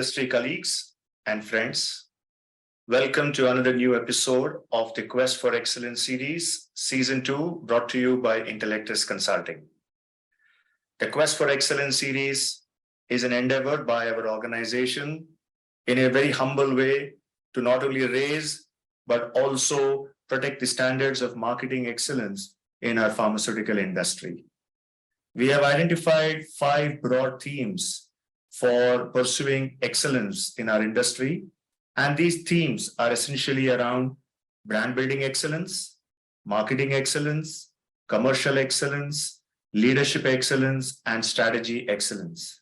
industry colleagues and friends. Welcome to another new episode of the Quest for Excellence series, Season 2, brought to you by Intellectus Consulting. The Quest for Excellence series is an endeavor by our organization in a very humble way to not only raise, but also protect the standards of marketing excellence in our pharmaceutical industry. We have identified 5 broad themes for pursuing excellence in our industry, and these themes are essentially around brand building excellence, marketing excellence, commercial excellence, leadership excellence, and strategy excellence.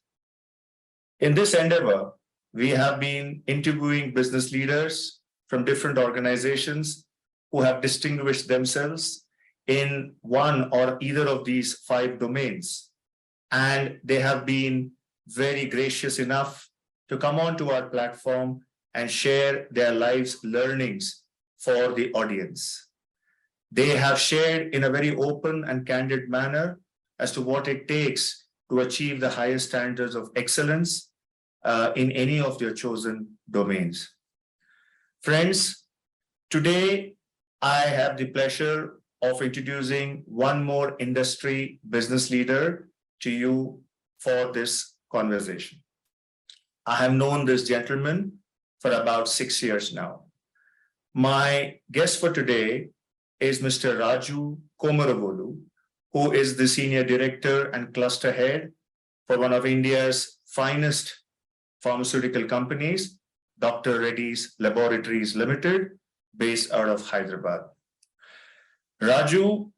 In this endeavor, we have been interviewing business leaders from different organizations who have distinguished themselves in one or either of these 5 domains. And they have been very gracious enough to come onto our platform and share their lives' learnings for the audience. They have shared in a very open and candid manner as to what it takes to achieve the highest standards of excellence in any of their chosen domains. Friends, today I have the pleasure of introducing one more industry business leader to you for this conversation. I have known this gentleman for about 6 years now. My guest for today is Mr. Raju Komaravolu, who is the Senior Director and Cluster Head for one of India's finest pharmaceutical companies, Dr. Reddy's Laboratories Limited, based out of Hyderabad. Raju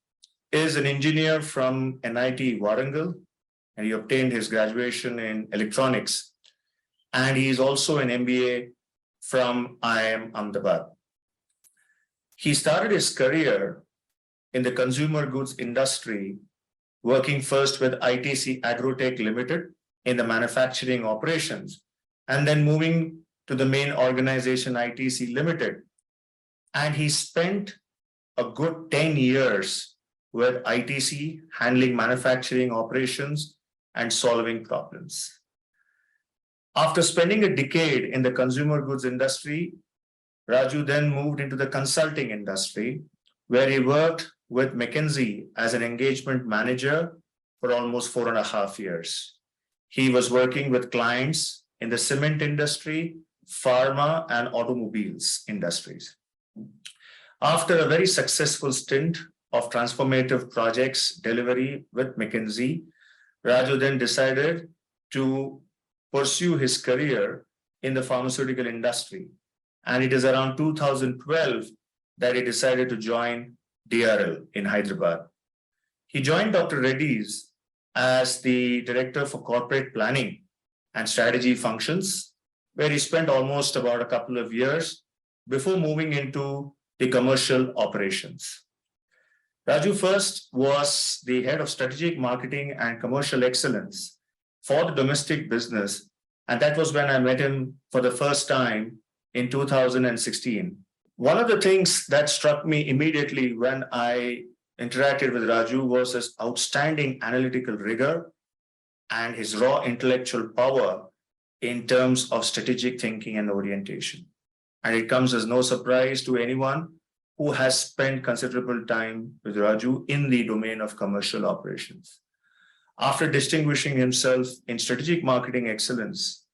is an engineer from NIT Warangal, and he obtained his graduation in electronics. And he is also an MBA from IIM-A. He started his career in the consumer goods industry, working first with ITC Agrotech Limited in the manufacturing operations, and then moving to the main organization ITC Limited. And he spent a good 10 years with ITC, handling manufacturing operations and solving problems. After spending a decade in the consumer goods industry, Raju then moved into the consulting industry, where he worked with McKinsey as an engagement manager for almost 4.5 years. He was working with clients in the cement industry, pharma, and automobiles industries. After a very successful stint of transformative projects delivery with McKinsey, Raju then decided to pursue his career in the pharmaceutical industry. And it is around 2012 that he decided to join DRL in Hyderabad. He joined Dr. Reddy's as the Director for Corporate Planning and Strategy Functions, where he spent almost about a couple of years before moving into the commercial operations. Raju first was the head of strategic marketing and commercial excellence for the domestic business, and that was when I met him for the first time in 2016. One of the things that struck me immediately when I interacted with Raju was his outstanding analytical rigor and his raw intellectual power in terms of strategic thinking and orientation. And it comes as no surprise to anyone who has spent considerable time with Raju in the domain of commercial operations. After distinguishing himself in strategic marketing excellence,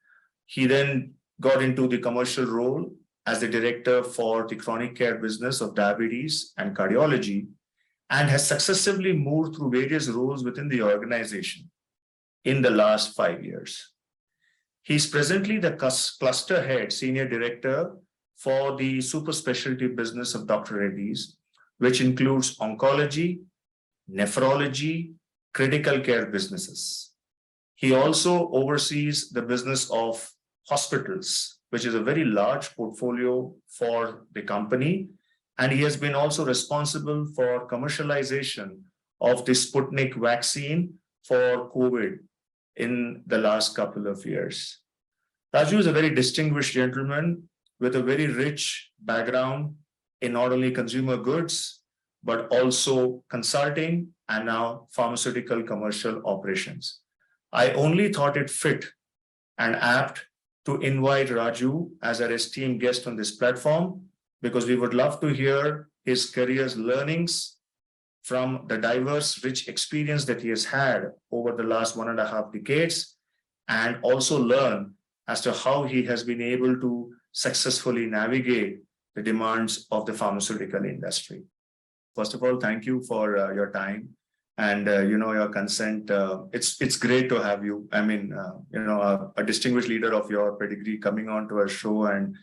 he then got into the commercial role as the director for the chronic care business of diabetes and cardiology, and has successively moved through various roles within the organization in the last 5 years. He's presently the cluster head senior director for the super specialty business of Dr. Reddy's, which includes oncology, nephrology, critical care businesses. He also oversees the business of hospitals, which is a very large portfolio for the company. And he has been also responsible for commercialization of the Sputnik vaccine for COVID in the last couple of years. Raju is a very distinguished gentleman with a very rich background in not only consumer goods, but also consulting and now pharmaceutical commercial operations. I only thought it fit and apt to invite Raju as our esteemed guest on this platform, because we would love to hear his career's learnings from the diverse, rich experience that he has had over the last 1.5 decades, and also learn as to how he has been able to successfully navigate the demands of the pharmaceutical industry. First of all, thank you for your time and your consent. It's great to have you. I mean, a distinguished leader of your pedigree coming on to our show and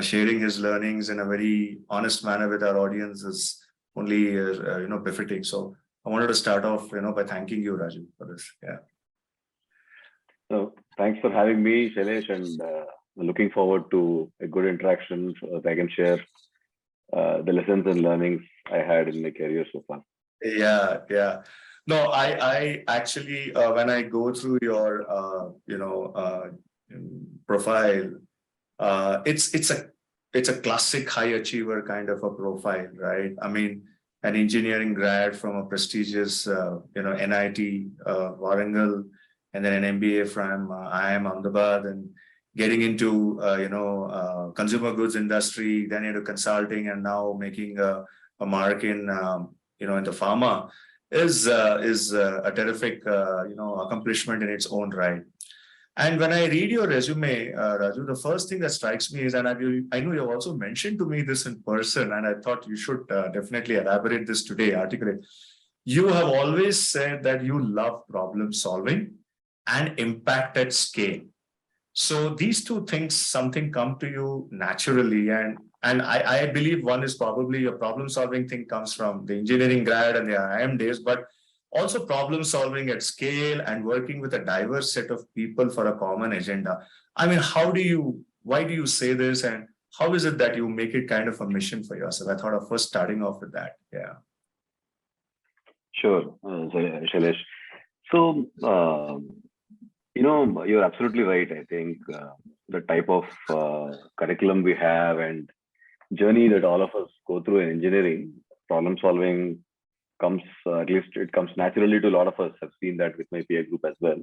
sharing his learnings in a very honest manner with our audience is only befitting. So I wanted to start off by thanking you, Raju, for this. Yeah. So thanks for having me, Shailesh, and looking forward to a good interaction so that I can share the lessons and learnings I had in my career so far. Yeah. No, I actually when I go through your profile, it's a classic high achiever kind of a profile, right? I mean, an engineering grad from a prestigious NIT Warangal, and then an MBA from IIM-A, and getting into consumer goods industry, then into consulting, and now making a mark in in the pharma is a terrific accomplishment in its own right. And when I read your resume, Raju, the first thing that strikes me is, and I know you also mentioned to me this in person, and I thought you should definitely elaborate this today, articulate. You have always said that you love problem solving and impact at scale. So these two things, something come to you naturally, and I believe one is probably a problem solving thing comes from the engineering grad and the IIM days, but also problem solving at scale and working with a diverse set of people for a common agenda. I mean, why do you say this, and how is it that you make it kind of a mission for yourself? I thought of first starting off with that. Yeah. Sure, Shailesh. So, you're absolutely right. I think the type of curriculum we have and journey that all of us go through in engineering, problem solving comes, at least it comes naturally to a lot of us. I've seen that with my peer group as well.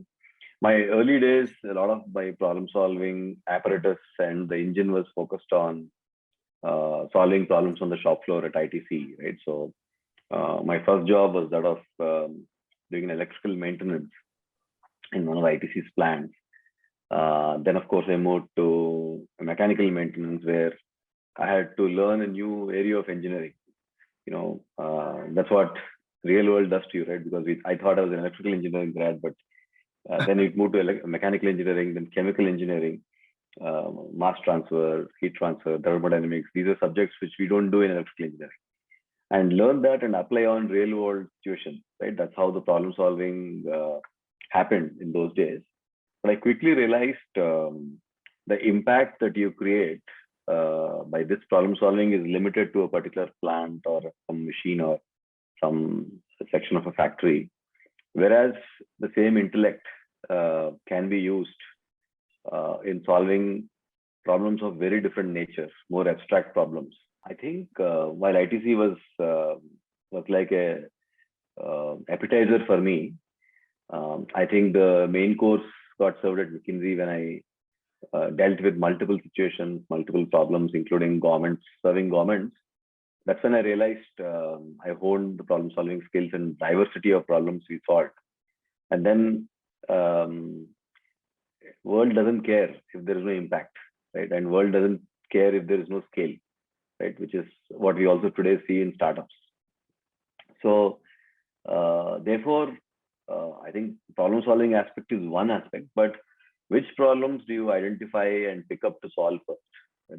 My early days, a lot of my problem solving apparatus and the engine was focused on solving problems on the shop floor at ITC, right? So my first job was that of doing an electrical maintenance in one of ITC's plants. Then, of course, I moved to mechanical maintenance, where I had to learn a new area of engineering. That's what real world does to you, right? Because I thought I was an electrical engineering grad, but then it moved to mechanical engineering, then chemical engineering, mass transfer, heat transfer, thermodynamics. These are subjects which we don't do in electrical engineering. And learn that and apply on real world situations, right? That's how the problem solving happened in those days. But I quickly realized the impact that you create by this problem solving is limited to a particular plant or some machine or some section of a factory, whereas the same intellect can be used in solving problems of very different natures, more abstract problems. I think while ITC was like a appetizer for me, I think the main course got served at McKinsey when I dealt with multiple situations, multiple problems, including serving governments. That's when I realized I honed the problem solving skills and diversity of problems we solved. And then world doesn't care if there is no impact, right? And world doesn't care if there is no scale, right? Which is what we also today see in startups. So therefore, I think problem solving aspect is one aspect, but which problems do you identify and pick up to solve first?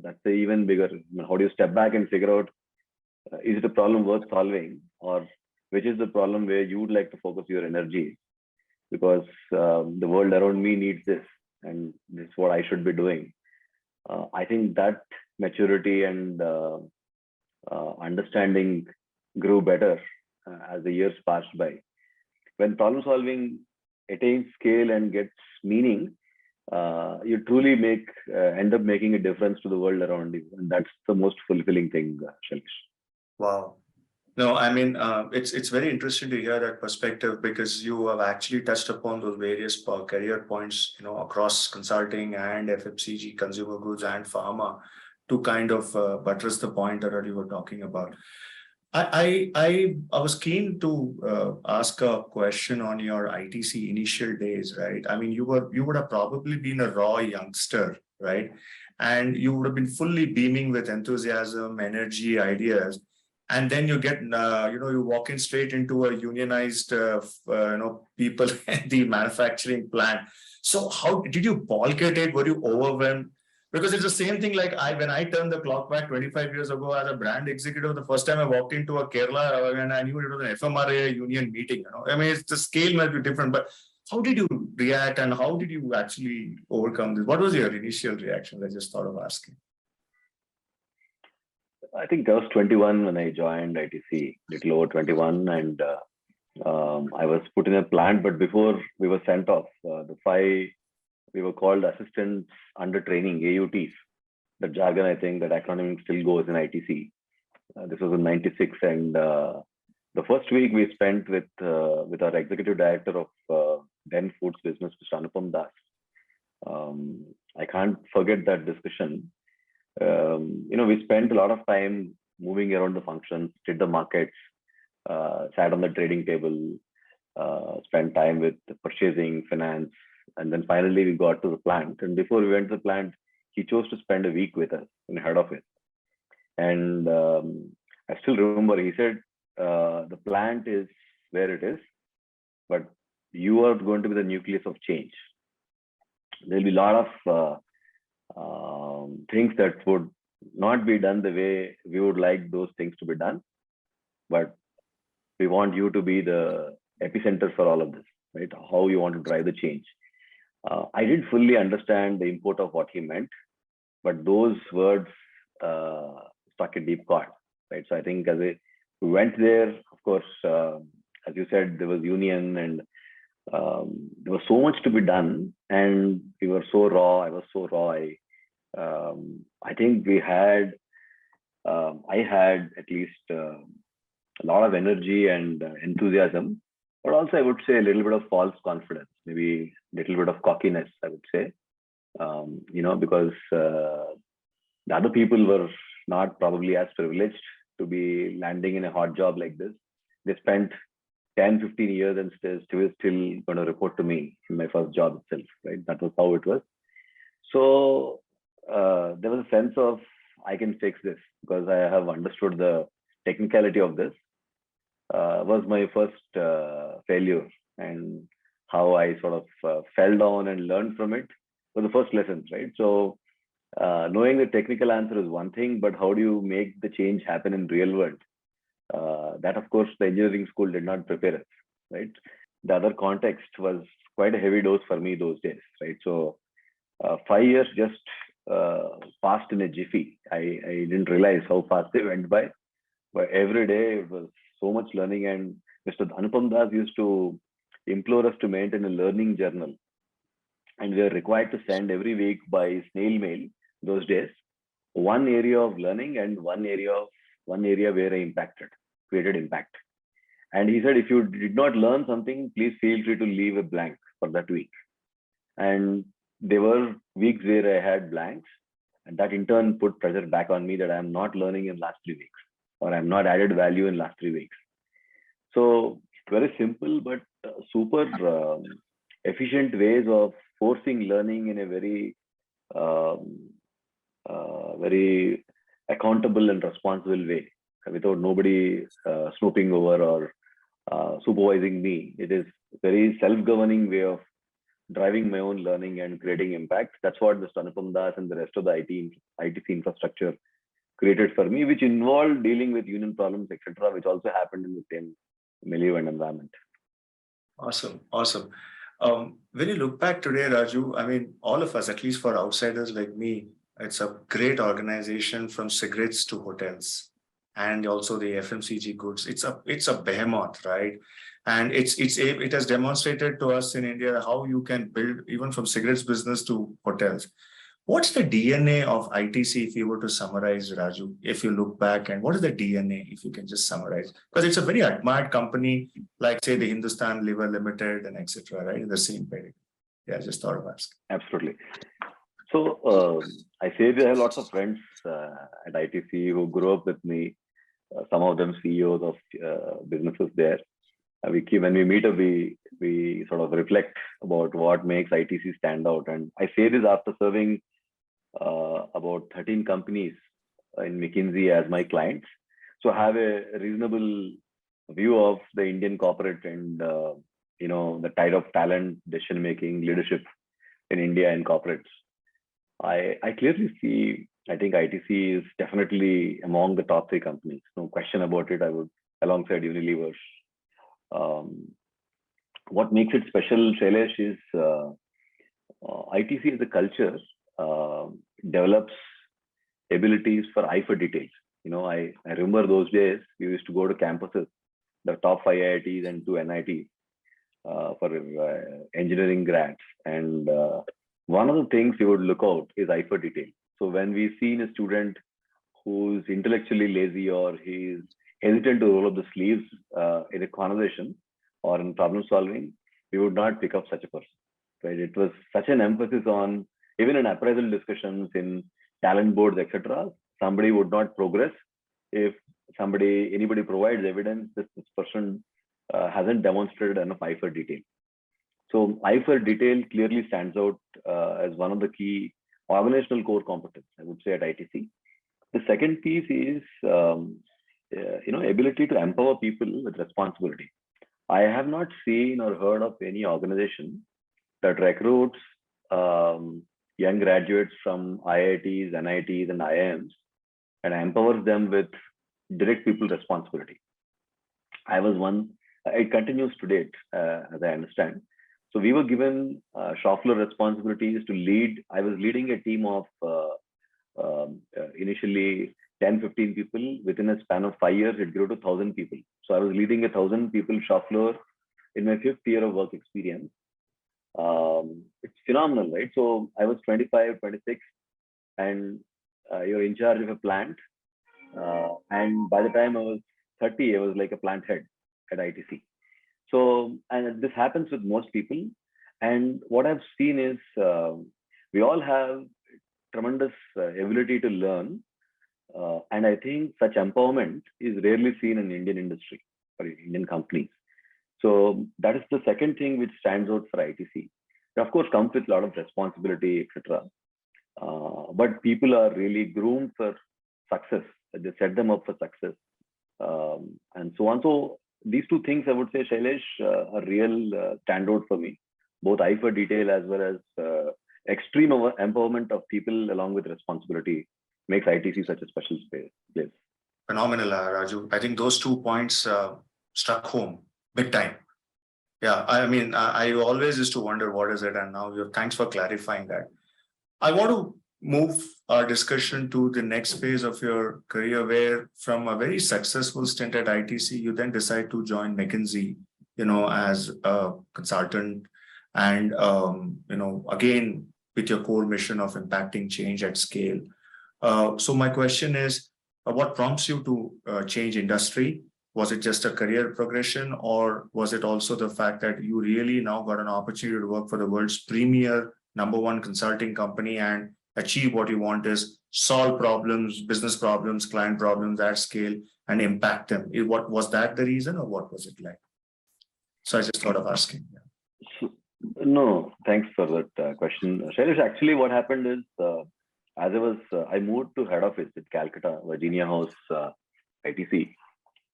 That's the even bigger. How do you step back and figure out, is it a problem worth solving, or which is the problem where you would like to focus your energy? Because the world around me needs this, and this is what I should be doing. I think that maturity and understanding grew better as the years passed by. When problem solving attains scale and gets meaning, you truly end up making a difference to the world around you, and that's the most fulfilling thing, Shailesh. Wow, No, I mean, it's very interesting to hear that perspective because you have actually touched upon those various career points, across consulting and FMCG, consumer goods and pharma, to kind of buttress the point that you were talking about. I was keen to ask a question on your ITC initial days, right? I mean, you would have probably been a raw youngster, right? And you would have been fully beaming with enthusiasm, energy, ideas, and then you get you walk in straight into a unionized people at the manufacturing plant. So how did you balk at it? Were you overwhelmed? Because it's the same thing like when I turned the clock back 25 years ago as a brand executive, the first time I walked into a Kerala and I knew it was an FMRA union meeting. I mean, the scale might be different, but how did you react and how did you actually overcome this? What was your initial reaction? I just thought of asking. I think I was 21 when I joined ITC, little over 21, and I was put in a plant. But before we were sent off, we were called assistants under training, AUTs. The jargon, I think, that acronym still goes in ITC. This was in '96, and the first week we spent with our executive director of then Foods business, Mr. Anupam Das. I can't forget that discussion. We spent a lot of time moving around the functions, did the markets, sat on the trading table, spent time with purchasing, finance, and then finally we got to the plant. And before we went to the plant, he chose to spend a week with us in head office. And I still remember he said, the plant is where it is, but you are going to be the nucleus of change. There'll be a lot of things that would not be done the way we would like those things to be done, but we want you to be the epicenter for all of this, right? How you want to drive the change. I didn't fully understand the import of what he meant, but those words struck a deep chord, right? So I think as we went there, of course, as you said, there was union and there was so much to be done, and we were so raw. I was so raw. I think I had at least a lot of energy and enthusiasm, but also I would say a little bit of false confidence, maybe a little bit of cockiness, I would say, because the other people were not probably as privileged to be landing in a hot job like this. They spent 10, 15 years and still going to report to me in my first job itself, right? That was how it was. So there was a sense of, I can fix this because I have understood the technicality of this. Was my first failure, and how I sort of fell down and learned from it were the first lessons, right? So knowing the technical answer is one thing, but how do you make the change happen in real world? That, of course, the engineering school did not prepare us, right? The other context was quite a heavy dose for me those days, right? So 5 years just passed in a jiffy. I didn't realize how fast they went by, but every day it was so much learning. And Mr. Anupam Das used to implore us to maintain a learning journal, and we are required to send every week by snail mail those days one area of learning and one area where I created impact. And he said, if you did not learn something, please feel free to leave a blank for that week. And there were weeks where I had blanks, and that in turn put pressure back on me that I'm not learning in last 3 weeks, or I'm not added value in last 3 weeks. So very simple, but super efficient ways of forcing learning in a very accountable and responsible way, without nobody snooping over or supervising me. It is very self-governing way of driving my own learning and creating impact. That's what Mr. Anupam Das and the rest of the ITC infrastructure created for me, which involved dealing with union problems, etc., which also happened in the same milieu and environment. Awesome. When you look back today, Raju, I mean, all of us, at least for outsiders like me, it's a great organization, from cigarettes to hotels, and also the FMCG goods. It's a behemoth, right? And it has demonstrated to us in India how you can build even from cigarettes business to hotels. What's the DNA of ITC if you were to summarize, Raju? If you look back, and what is the DNA if you can just summarize? Because it's a very admired company, like say the Hindustan Liver Limited and etc. Right, in the same period. Yeah, I just thought of asking. Absolutely. So I say I have lots of friends at ITC who grew up with me. Some of them CEOs of businesses there. When we meet up, we sort of reflect about what makes ITC stand out. And I say this after serving about 13 companies in McKinsey as my clients. So I have a reasonable view of the Indian corporate and the type of talent, decision making, leadership in India and corporates. I clearly see. I think ITC is definitely among the top 3 companies. No question about it. I would, alongside Unilever. What makes it special, Shailesh, is ITC as a culture develops abilities for eye for details. I remember those days we used to go to campuses, the top 5 IITs and 2 NITs for engineering grads. And one of the things we would look out is eye for detail. So when we see a student who's intellectually lazy or he's hesitant to roll up the sleeves in a conversation or in problem solving, we would not pick up such a person. Right? It was such an emphasis on, even in appraisal discussions, in talent boards, etc. Somebody would not progress if anybody provides evidence that this person hasn't demonstrated enough eye for detail. So eye for detail clearly stands out as one of the key organizational core competence, I would say, at ITC. The second piece is ability to empower people with responsibility. I have not seen or heard of any organization that recruits young graduates from IITs, NITs, and IIMs and empowers them with direct people responsibility. I was one. It continues to date, as I understand. So we were given shop floor responsibilities to lead. I was leading a team of initially 10, 15 people. Within a span of 5 years, it grew to 1,000 people. So I was leading a 1,000 people shop floor in my 5th year of work experience. It's phenomenal, right? So I was 25, 26, and you're in charge of a plant. And by the time I was 30, I was like a plant head at ITC. So, and this happens with most people. And what I've seen is we all have tremendous ability to learn. And I think such empowerment is rarely seen in Indian industry or Indian companies. So that is the second thing which stands out for ITC. It of course comes with a lot of responsibility, etc. But people are really groomed for success. They set them up for success, and so on. So these 2 things, I would say, Shailesh, are real standout for me. Both eye for detail as well as extreme empowerment of people along with responsibility makes ITC such a special place. Phenomenal, Raju. I think those 2 points struck home big time. Yeah, I mean, I always used to wonder what is it, and now thanks for clarifying that. I want to move our discussion to the next phase of your career, where from a very successful stint at ITC, you then decide to join McKinsey, as a consultant, and again with your core mission of impacting change at scale. So my question is, what prompts you to change industry? Was it just a career progression, or was it also the fact that you really now got an opportunity to work for the world's premier #1 consulting company and achieve what you want, is solve problems, business problems, client problems at scale and impact them? What was that the reason, or what was it like? So I just thought of asking. Yeah. No, thanks for that question. Shailesh, actually what happened is, as I moved to head office at Calcutta, Virginia House, ITC.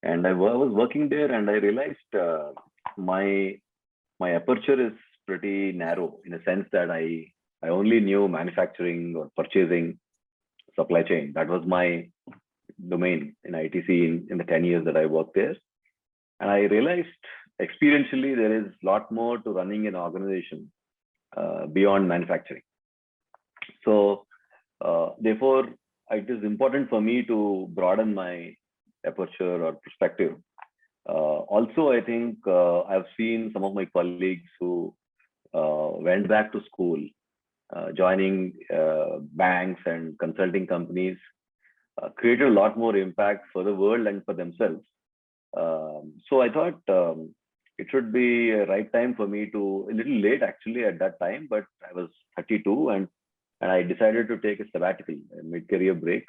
And I was working there, and I realized my aperture is pretty narrow, in a sense that I only knew manufacturing or purchasing, supply chain. That was my domain in ITC in the 10 years that I worked there. And I realized experientially there is a lot more to running an organization beyond manufacturing. So therefore, it is important for me to broaden my aperture or perspective. Also, I think I've seen some of my colleagues who went back to school joining banks and consulting companies created a lot more impact for the world and for themselves. So I thought it should be a right time for me to, a little late actually at that time, but I was 32 and I decided to take a sabbatical, a mid-career break,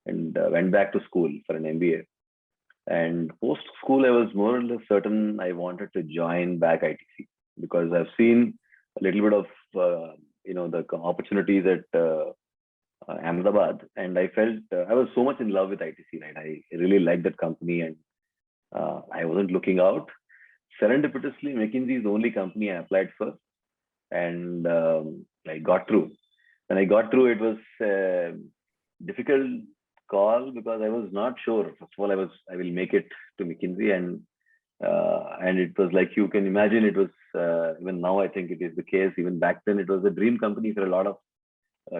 and went back to school for an MBA. And post school, I was more or less certain I wanted to join back ITC because I've seen a little bit of the opportunities at Ahmedabad, and I felt I was so much in love with ITC. Right, I really liked that company, and I wasn't looking out. Serendipitously, McKinsey is the only company I applied for, and I got through. When I got through, it was a difficult call because I was not sure. First of all, I will make it to McKinsey, and it was like you can imagine. It was even now I think it is the case. Even back then, it was a dream company for a lot of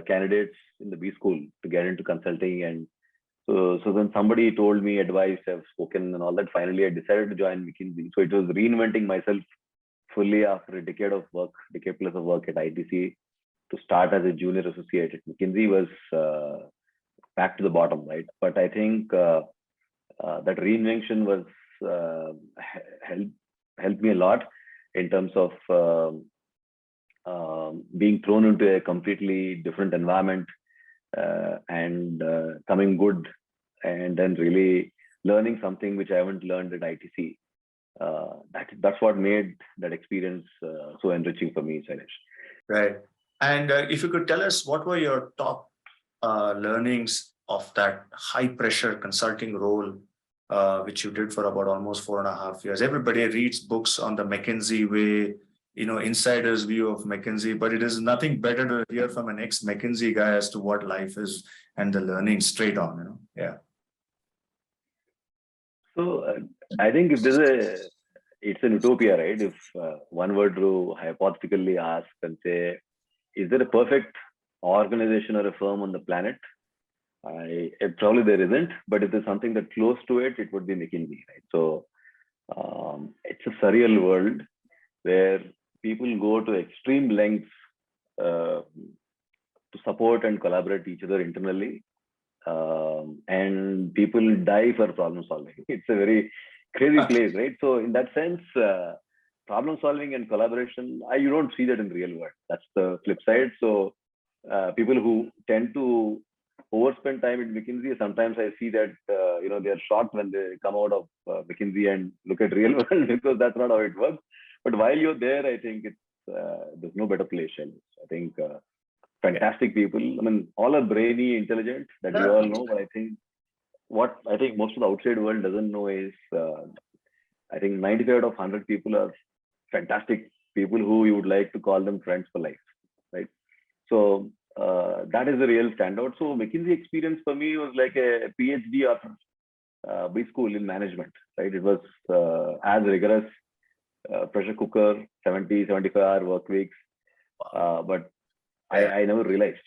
candidates in the B school to get into consulting. And so then somebody told me advice, I've spoken and all that. Finally, I decided to join McKinsey. So it was reinventing myself fully after a decade plus of work at ITC. To start as a junior associate at McKinsey was back to the bottom, right? But I think that reinvention was helped me a lot in terms of being thrown into a completely different environment and coming good, and then really learning something which I haven't learned at ITC. That's what made that experience so enriching for me, Shailesh. Right. And if you could tell us what were your top learnings of that high pressure consulting role, which you did for about almost 4.5 years. Everybody reads books on the McKinsey way, insider's view of McKinsey, but it is nothing better to hear from an ex-McKinsey guy as to what life is and the learning straight on, Yeah. So I think if it's an utopia, right? If one were to hypothetically ask and say, is there a perfect organization or a firm on the planet? Probably there isn't, but if there's something that's close to it, it would be McKinsey, right? So it's a surreal world where people go to extreme lengths to support and collaborate each other internally, and people die for problem solving. It's a very crazy place, right? So in that sense, problem solving and collaboration, you don't see that in the real world. That's the flip side. So people who tend to overspend time at McKinsey, sometimes I see that they're shocked when they come out of McKinsey and look at real world because that's not how it works. But while you're there, I think there's no better place. I think fantastic people. I mean, all are brainy, intelligent, that we all know. But I think what most of the outside world doesn't know is I think 95 out of 100 people are fantastic people who you would like to call them friends for life, right? So that is the real standout. So McKinsey experience for me was like a PhD after B school in management, right? It was as rigorous, pressure cooker, 70-75-hour work weeks. But I never realized.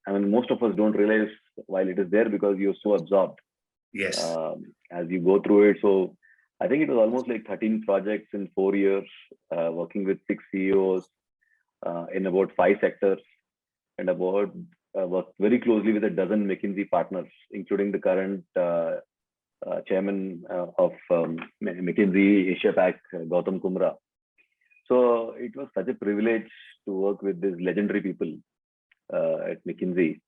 Most of us don't realize while it is there because you're so absorbed. Yes. As you go through it. So I think it was almost like 13 projects in 4 years, working with 6 CEOs in about 5 sectors, and worked very closely with a dozen McKinsey partners, including the current chairman of McKinsey Asia Pac, Gautam Kumra. So it was such a privilege to work with these legendary people at McKinsey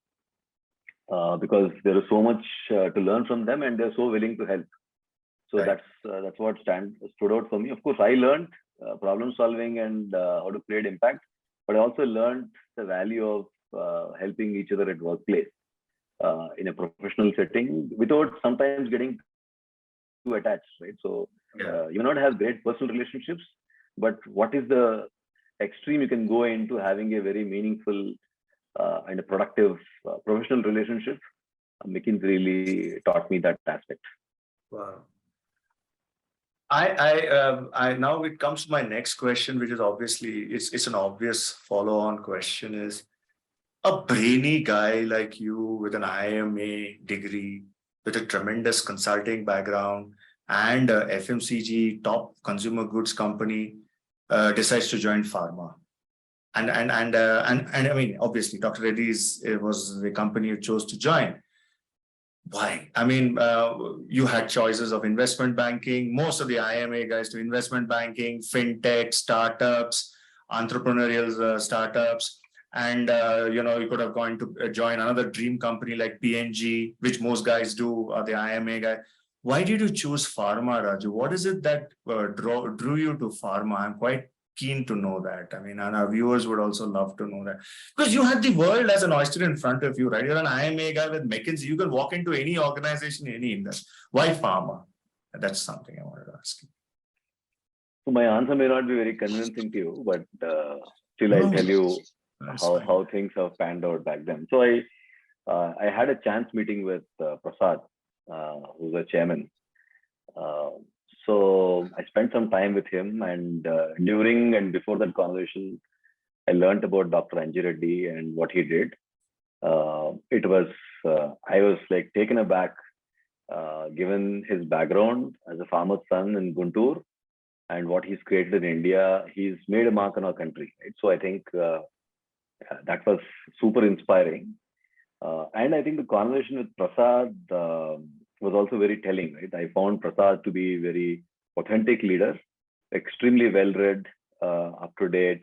because there is so much to learn from them, and they're so willing to help. So right. That's what stood out for me. Of course, I learned problem solving and how to create impact, but I also learned the value of helping each other at workplace in a professional setting without sometimes getting too attached, right? So you may not have great personal relationships, but what is the extreme you can go into having a very meaningful and a productive professional relationship? McKinsey really taught me that aspect. Wow. I now it comes to my next question, which is obviously it's an obvious follow-on question: is a brainy guy like you with an IIM-A degree, with a tremendous consulting background and a FMCG top consumer goods company decides to join pharma. And I mean, obviously, Dr. Reddy's was the company you chose to join. Why? I mean, you had choices of investment banking. Most of the IIM-A guys do investment banking, fintech, startups, entrepreneurial startups, and you could have gone to join another dream company like P&G, which most guys do. The IIM-A guy. Why did you choose pharma, Raju? What is it that drew you to pharma? I'm quite keen to know that. I mean, and our viewers would also love to know that. Because you had the world as an oyster in front of you, right? You're an IIM-A guy with McKinsey. You can walk into any organization, any industry. Why pharma? That's something I wanted to ask you. So my answer may not be very convincing to you, but still I'll tell you how things have panned out back then. So I had a chance meeting with Prasad, who's a chairman. So I spent some time with him, and during and before that conversation, I learned about Dr. Anji Reddy and what he did. It was, I was like taken aback, given his background as a farmer's son in Guntur and what he's created in India. He's made a mark on our country, right? So I think that was super inspiring. And I think the conversation with Prasad was also very telling, right? I found Prasad to be a very authentic leader, extremely well-read, up-to-date,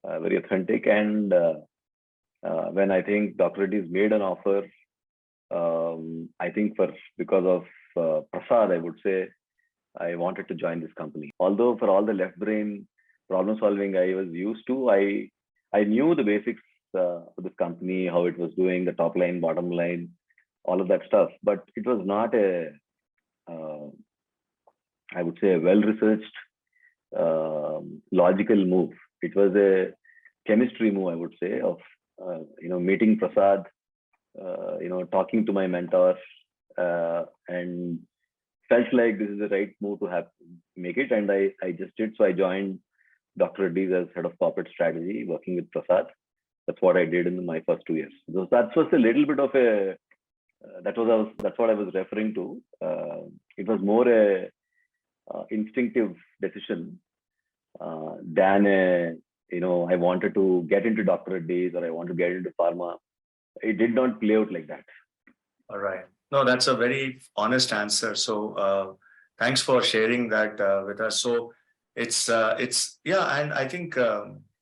very authentic. And when I think Dr. Reddy's made an offer, I think because of Prasad, I would say I wanted to join this company. Although for all the left brain problem solving I was used to, I knew the basics of this company, how it was doing, the top line, bottom line, all of that stuff. But it was not I would say, a well-researched, logical move. It was a chemistry move, I would say, of meeting Prasad, talking to my mentor, and felt like this is the right move to make it, and I just did. So I joined Dr. Reddy's as head of corporate strategy, working with Prasad. That's what I did in my first 2 years. So that was a little bit of a that's what I was referring to. It was more a instinctive decision than I wanted to get into Dr. Reddy's or I want to get into pharma. It did not play out like that. All right. No, that's a very honest answer. So thanks for sharing that with us. So it's yeah, and I think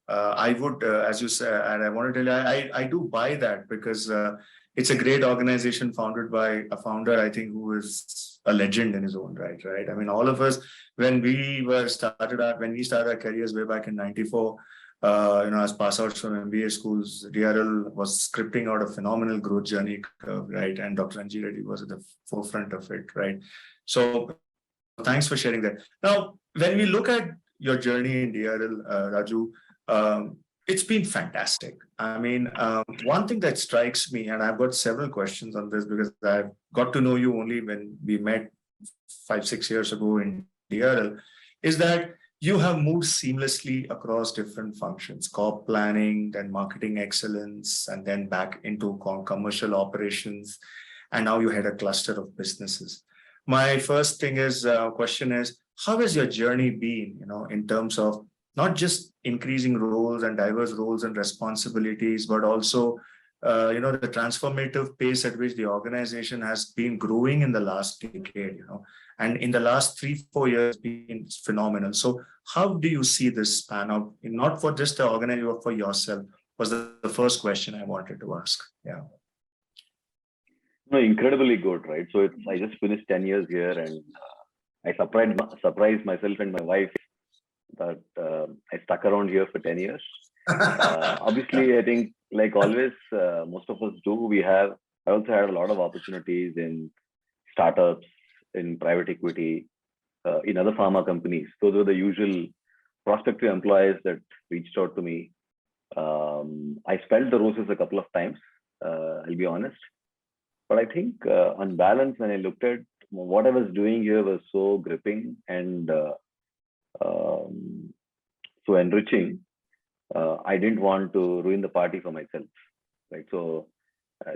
I would, as you said, and I want to tell you, I do buy that because it's a great organization founded by a founder, I think, who is a legend in his own right, right? I mean, all of us, when we started our careers way back in '94, as pass outs from MBA schools, DRL was scripting out a phenomenal growth journey curve, right? And Dr. Anji Reddy was at the forefront of it, right? So thanks for sharing that. Now, when we look at your journey in DRL, Raju, it's been fantastic. I mean, one thing that strikes me, and I've got several questions on this because I've got to know you only when we met 5-6 years ago in DRL, is that you have moved seamlessly across different functions, corp planning, then marketing excellence, and then back into commercial operations. And now you had a cluster of businesses. My first question is, how has your journey been, in terms of not just increasing roles and diverse roles and responsibilities, but also, the transformative pace at which the organization has been growing in the last decade, and in the last 3-4 years, been phenomenal. So how do you see this span out, not for just the organization, but for yourself, was the first question I wanted to ask. Yeah. No, incredibly good, right? So I just finished 10 years here, and I surprised myself and my wife that I stuck around here for 10 years. Obviously, I think, like always, most of us do. I also had a lot of opportunities in startups, in private equity, in other pharma companies. Those were the usual prospective employees that reached out to me. I spelled the roses a couple of times, I'll be honest. But I think on balance, when I looked at what I was doing here was so gripping and so enriching, I didn't want to ruin the party for myself, right? So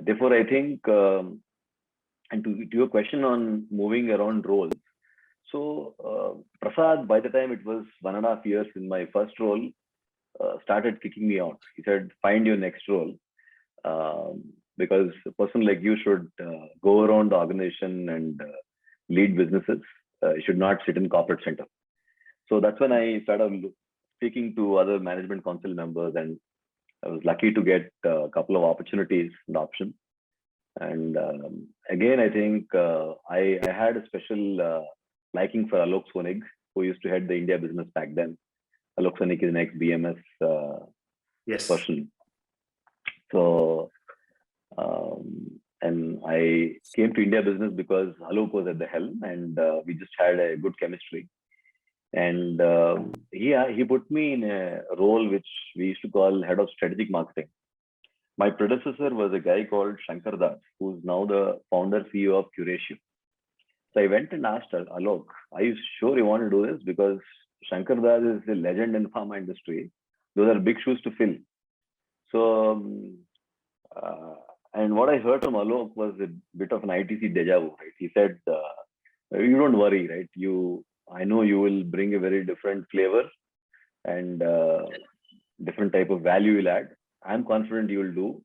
therefore, I think, and to your question on moving around roles, so Prasad, by the time it was 1.5 years in my first role, started kicking me out. He said, find your next role, because a person like you should go around the organization and lead businesses. You should not sit in corporate center. So that's when I started speaking to other management council members, and I was lucky to get a couple of opportunities and options. And again, I think I had a special liking for Alok Sonig, who used to head the India business back then. Alok Sonig is an ex-BMS person. So, and I came to India business because Alok was at the helm, and we just had a good chemistry. And he put me in a role which we used to call head of strategic marketing. My predecessor was a guy called Shankar Das, who's now the founder CEO of Curatio. So I went and asked Alok, are you sure you want to do this? Because Shankar Das is a legend in the pharma industry. Those are big shoes to fill. So, and what I heard from Alok was a bit of an ITC deja vu, right? He said, you don't worry, right? I know you will bring a very different flavor and different type of value you'll add. I'm confident you will do.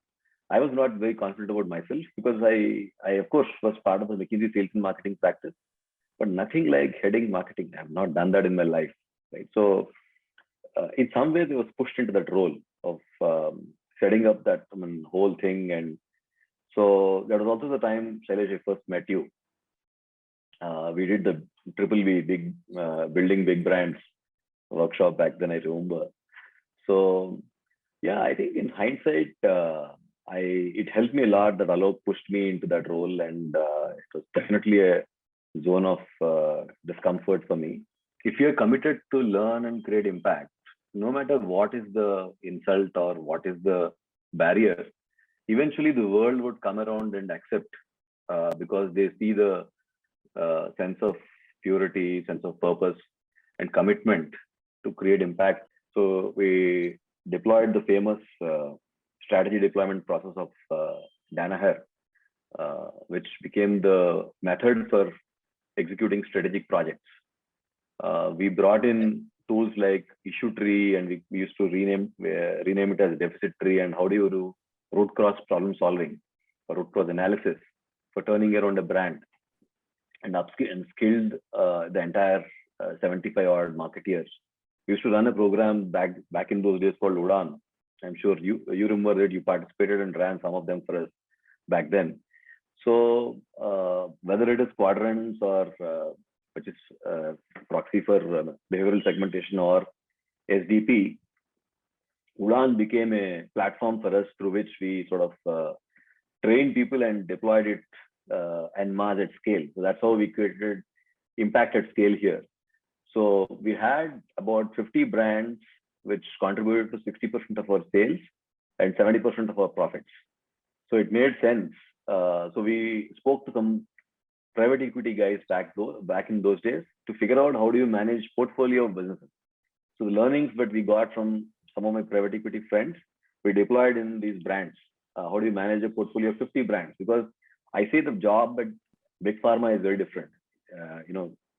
I was not very confident about myself because I of course was part of the McKinsey sales and marketing practice, but nothing like heading marketing. I've not done that in my life, right? So in some ways I was pushed into that role of setting up that whole thing. And so that was also the time, Shailesh, I first met you. We did the triple B, big building big brands workshop back then, I remember. So yeah, I think in hindsight, it helped me a lot that Alok pushed me into that role, and it was definitely a zone of discomfort for me. If you're committed to learn and create impact, no matter what is the insult or what is the barrier, eventually the world would come around and accept because they see the sense of purity, sense of purpose, and commitment to create impact. So we deployed the famous strategy deployment process of Danaher, which became the method for executing strategic projects. We brought in tools like issue tree, and we used to rename it as deficit tree. And how do you do root cause problem solving or root cause analysis for turning around a brand, and skilled the entire 75 odd marketeers. We used to run a program back in those days called Udan. I'm sure you remember that you participated and ran some of them for us back then. So whether it is quadrants or which is proxy for behavioral segmentation, or SDP, Udan became a platform for us through which we sort of trained people and deployed it en masse at scale. So that's how we created impact at scale here. So we had about 50 brands which contributed to 60% of our sales and 70% of our profits. So it made sense. So we spoke to some private equity guys back in those days to figure out how do you manage portfolio of businesses. So the learnings that we got from some of my private equity friends, we deployed in these brands. How do you manage a portfolio of 50 brands? Because I say the job at big pharma is very different.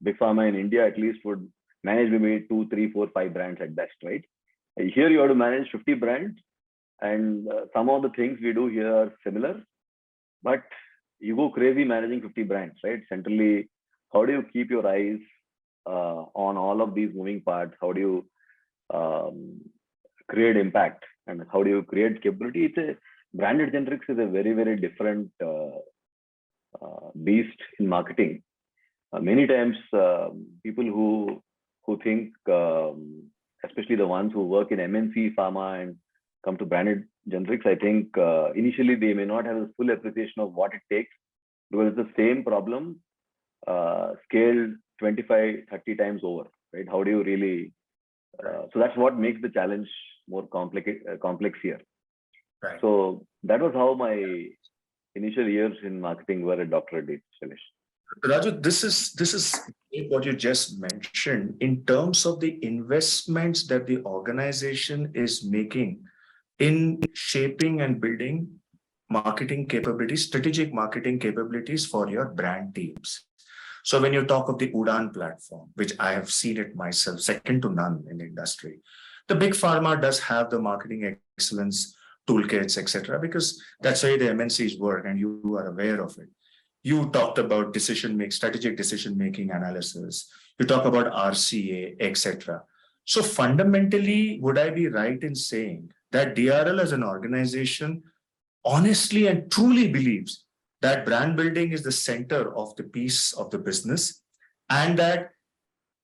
Big pharma in India at least would manage maybe 2, 3, 4, 5 brands at best, right? Here you have to manage 50 brands, and some of the things we do here are similar, but you go crazy managing 50 brands, right? Centrally, how do you keep your eyes on all of these moving parts? How do you create impact, and how do you create capability? Branded generics is a very, very different beast in marketing. Many times, people who think, especially the ones who work in MNC pharma and come to branded generics, I think initially they may not have a full appreciation of what it takes, because it's the same problem scaled 25, 30 times over, right? How do you really? So that's what makes the challenge more complex here. Right. So that was how my initial years in marketing were at Dr. Reddy. Raju, this is what you just mentioned in terms of the investments that the organization is making in shaping and building marketing capabilities, strategic marketing capabilities for your brand teams. So when you talk of the Udan platform, which I have seen it myself, second to none in the industry, The big pharma does have the marketing excellence toolkits, etc., because that's the way the MNCs work, and you are aware of it. You talked about strategic decision making analysis. You talk about RCA, etc. So fundamentally, would I be right in saying that DRL as an organization honestly and truly believes that brand building is the center of the piece of the business, and that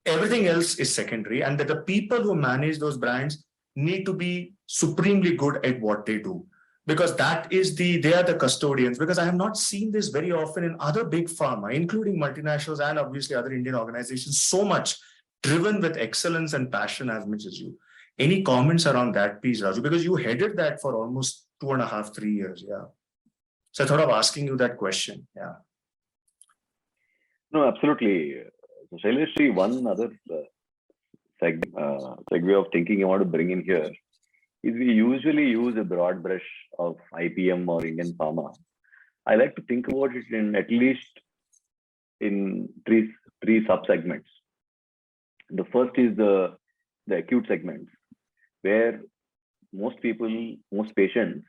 everything else is secondary, and that the people who manage those brands need to be supremely good at what they do, because they are the custodians? Because I have not seen this very often in other big pharma, including multinationals and obviously other Indian organizations, so much driven with excellence and passion as much as you. Any comments around that piece, Raju? Because you headed that for almost 2.5, 3 years. Yeah. So I thought of asking you that question. Yeah. No, absolutely. So Shailesh, one other segue of thinking I want to bring in here is we usually use a broad brush of IPM or Indian pharma. I like to think about it in at least in three sub-segments. The first is the acute segment, where most patients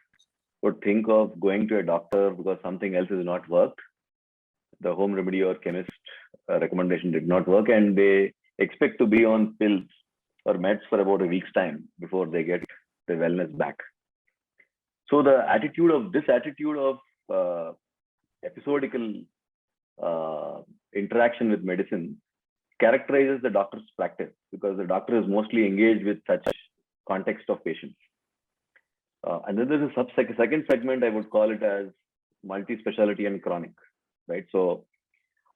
would think of going to a doctor because something else has not worked. The home remedy or chemist recommendation did not work, and they expect to be on pills or meds for about a week's time before they get their wellness back. So the attitude of episodical interaction with medicine characterizes the doctor's practice, because the doctor is mostly engaged with such context of patients. And then there's a second segment, I would call it as multi-specialty and chronic, right? So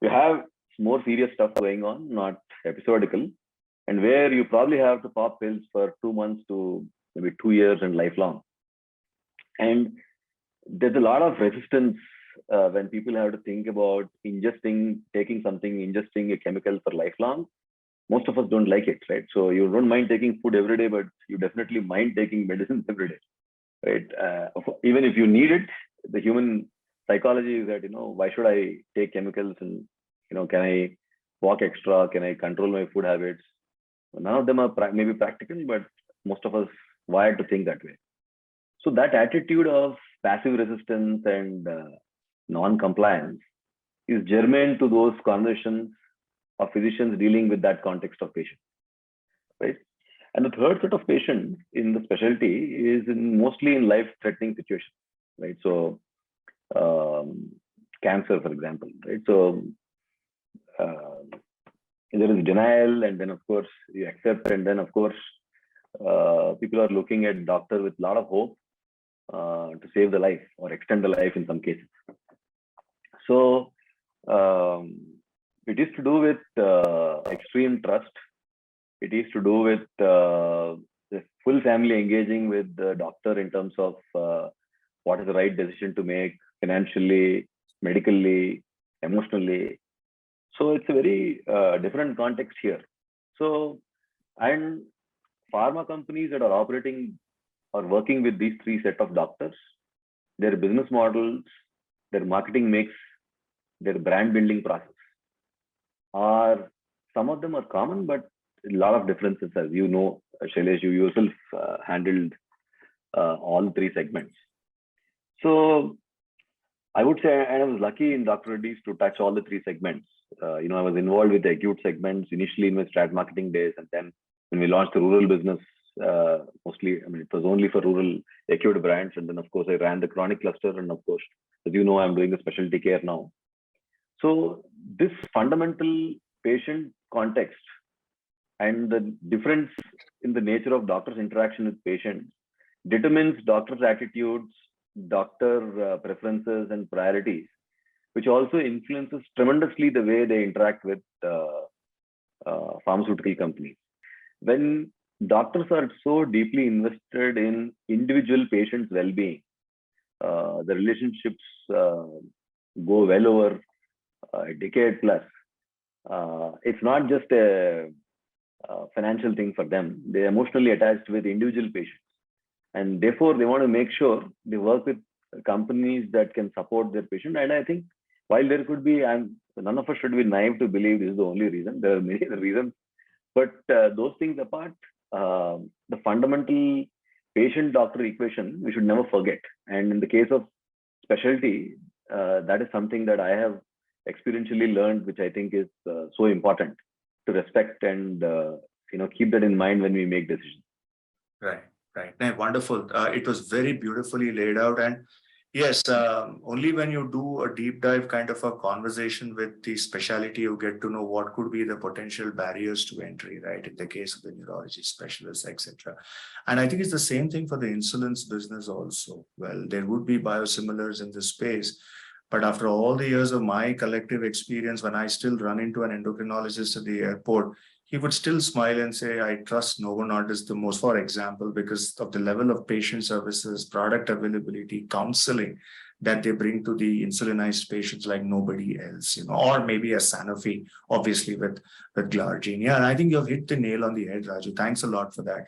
you have more serious stuff going on, not episodical, and where you probably have to pop pills for 2 months to maybe 2 years and lifelong. And there's a lot of resistance when people have to think about ingesting a chemical for lifelong. Most of us don't like it, right? So you don't mind taking food every day, but you definitely mind taking medicines every day, right? Even if you need it, the human psychology is that, why should I take chemicals, and, can I walk extra? Can I control my food habits? None of them are maybe practical, but most of us wired to think that way. So that attitude of passive resistance and non-compliance is germane to those conversations of physicians dealing with that context of patients, right? And the third set of patients in the specialty is mostly in life-threatening situations, right? So cancer, for example, right? So there is denial, and then of course you accept, and then of course people are looking at doctor with a lot of hope to save the life or extend the life in some cases. So it is to do with extreme trust. It is to do with the full family engaging with the doctor in terms of what is the right decision to make financially, medically, emotionally. So it's a very different context here. So, and pharma companies that are operating or working with these three set of doctors, their business models, their marketing mix, their brand building process are, some of them are common, but a lot of differences, as you know, Shailesh, you yourself handled all three segments. So I would say, and I was lucky in Dr. Reddy's to touch all the three segments. I was involved with the acute segments initially in my strat marketing days, and then when we launched the rural business, mostly, it was only for rural acute brands, and then of course I ran the chronic cluster, and of course, as you know, I'm doing the specialty care now. So this fundamental patient context and the difference in the nature of doctor's interaction with patients determines doctor's attitudes, doctor preferences and priorities, which also influences tremendously the way they interact with pharmaceutical companies. When doctors are so deeply invested in individual patients' well-being, the relationships go well over a decade plus. It's not just a financial thing for them. They're emotionally attached with individual patients, and therefore they want to make sure they work with companies that can support their patient. And I think while there could be, none of us should be naive to believe this is the only reason. There are many other reasons, but those things apart, the fundamental patient-doctor equation we should never forget. And in the case of specialty, that is something that I have experientially learned, which I think is so important to respect and keep that in mind when we make decisions. Right, right. No, wonderful. It was very beautifully laid out. And yes, only when you do a deep dive kind of a conversation with the specialty, you get to know what could be the potential barriers to entry, right? In the case of the neurology specialists, etc. And I think it's the same thing for the insulins business also. Well, there would be biosimilars in this space. But after all the years of my collective experience, when I still run into an endocrinologist at the airport, he would still smile and say, I trust Novo Nordisk the most, for example, because of the level of patient services, product availability, counseling that they bring to the insulinized patients like nobody else, or maybe a Sanofi, obviously with Glargine. Yeah, and I think you've hit the nail on the head, Raju. Thanks a lot for that.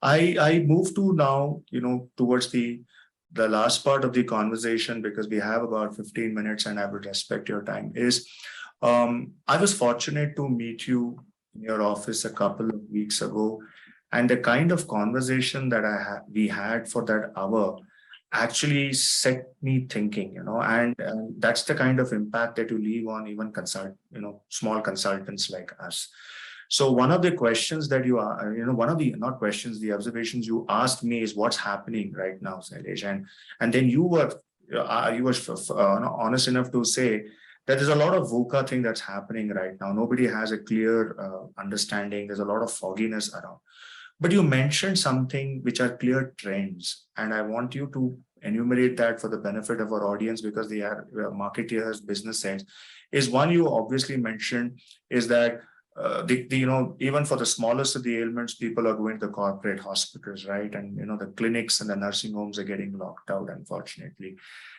I move to now, towards the last part of the conversation, because we have about 15 minutes and I would respect your time, is I was fortunate to meet you in your office a couple of weeks ago, and the kind of conversation that we had for that hour actually set me thinking, and that's the kind of impact that you leave on even small consultants like us. So one of the questions that you are, not questions, the observations you asked me is what's happening right now, Shailesh, and then you were honest enough to say that there's a lot of VUCA thing that's happening right now. Nobody has a clear understanding. There's a lot of fogginess around. But you mentioned something which are clear trends, and I want you to enumerate that for the benefit of our audience, because they are marketeers, business heads. Is one you obviously mentioned is that even for the smallest of the ailments, people are going to the corporate hospitals, right? And the clinics and the nursing homes are getting locked out, unfortunately.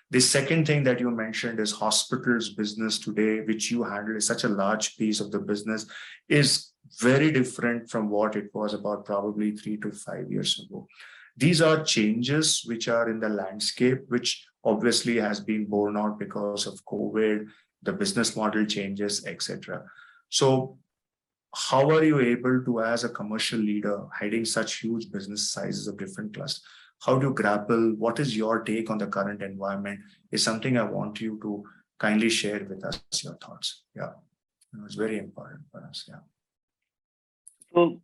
The second thing that you mentioned is hospitals business today, which you handle is such a large piece of the business, is very different from what it was about probably 3 to 5 years ago. These are changes which are in the landscape, which obviously has been borne out because of COVID, the business model changes, etc. So how are you able to, as a commercial leader, heading such huge business sizes of different clusters, how do you grapple? What is your take on the current environment? Is something I want you to kindly share with us your thoughts. Yeah, it's very important for us. Yeah. So,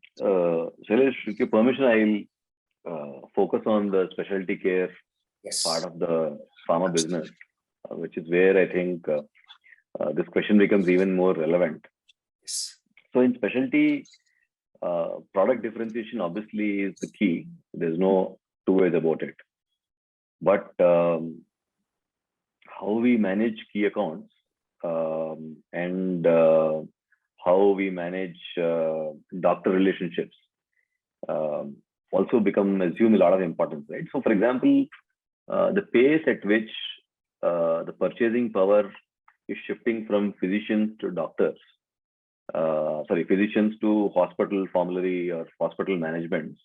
Shailesh, with your permission, I'll focus on the specialty care part of the pharma business, which is where I think this question becomes even more relevant. Yes. So, in specialty, product differentiation obviously is the key. There's no two ways about it. But how we manage key accounts and how we manage doctor relationships also assume a lot of importance, right? So, for example, the pace at which the purchasing power is shifting from physicians to doctors, physicians to hospital formulary or hospital management,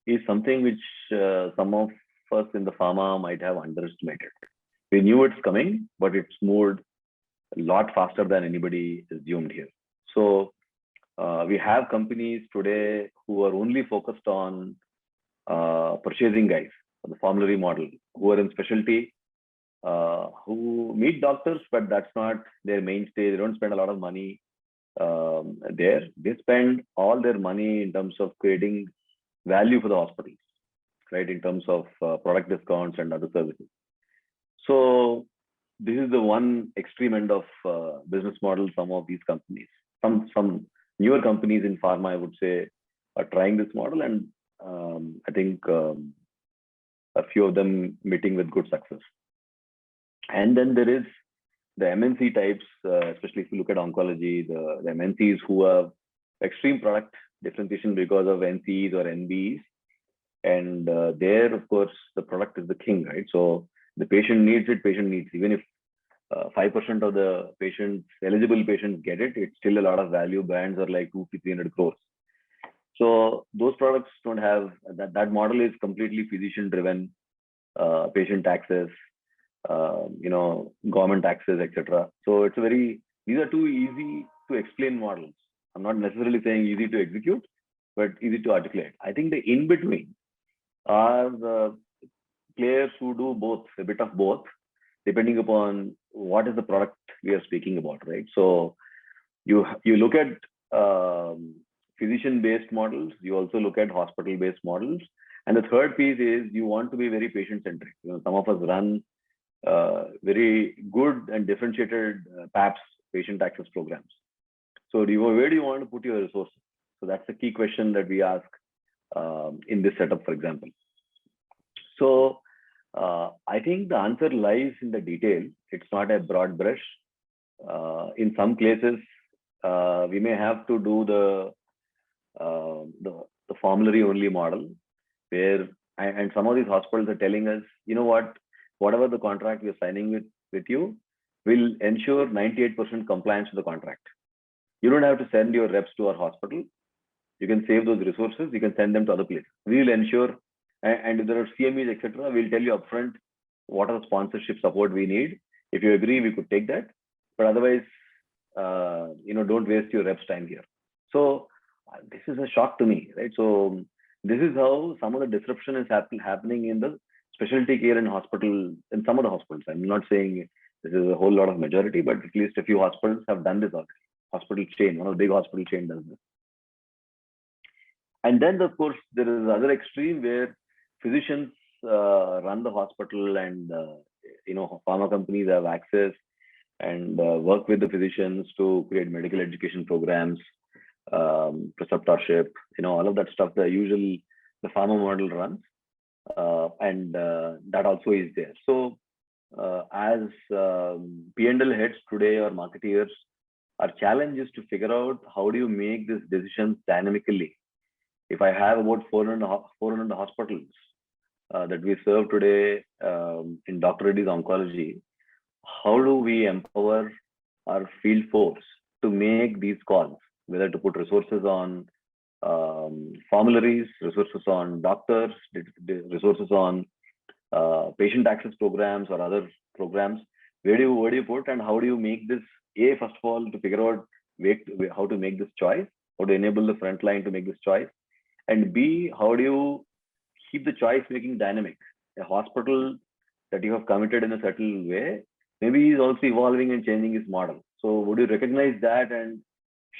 is something which some of us in the pharma might have underestimated. We knew it's coming, but it's moved a lot faster than anybody assumed here. So we have companies today who are only focused on purchasing guys, the formulary model, who are in specialty, who meet doctors, but that's not their mainstay. They don't spend a lot of money there. They spend all their money in terms of creating value for the hospitals, right? In terms of product discounts and other services. So this is the one extreme end of business model. Some of these companies, some newer companies in pharma, I would say, are trying this model, and I think a few of them meeting with good success. And then there is the MNC types, especially if you look at oncology, the MNCs who have extreme product differentiation because of NCs or NBs. And there, of course, the product is the king, right? So the patient needs it, patient needs, even if 5% of the patients, eligible patients get it, it's still a lot of value. Brands are like 200-300 crores. So those products don't have, that model is completely physician driven, patient access, government access, etc. So it's these are too easy to explain models. I'm not necessarily saying easy to execute, but easy to articulate. I think the in-between are the players who do both, a bit of both, depending upon what is the product we are speaking about, right? So you look at physician-based models, you also look at hospital-based models, and the third piece is you want to be very patient-centric. Some of us run very good and differentiated PAPs, patient access programs. So where do you want to put your resources? So that's the key question that we ask in this setup, for example. So I think the answer lies in the detail. It's not a broad brush. In some places, we may have to do the formulary only model, where and some of these hospitals are telling us, you know what, whatever the contract we're signing with you will ensure 98% compliance to the contract. You don't have to send your reps to our hospital. You can save those resources. You can send them to other places. We will ensure, and if there are CMEs, etc., we'll tell you upfront what are the sponsorship support we need. If you agree, we could take that. But otherwise, don't waste your reps' time here. So this is a shock to me, right? So this is how some of the disruption is happening in the specialty care and hospital, in some of the hospitals. I'm not saying this is a whole lot of majority, but at least a few hospitals have done this already. Hospital chain, one of the big hospital chain does this. And then, of course, there is other extreme where physicians run the hospital, and pharma companies have access and work with the physicians to create medical education programs, preceptorship, all of that stuff. The pharma model runs, and that also is there. So as P&L heads today or marketeers, our challenge is to figure out how do you make these decisions dynamically. If I have about 400 hospitals that we serve today in Dr. Reddy's Oncology, how do we empower our field force to make these calls, whether to put resources on formularies, resources on doctors, resources on patient access programs or other programs? Where do you put, and how do you make this, first of all, to figure out how to make this choice, how to enable the front line to make this choice, and B, how do you keep the choice making dynamic? A hospital that you have committed in a certain way, maybe is also evolving and changing its model. So would you recognize that and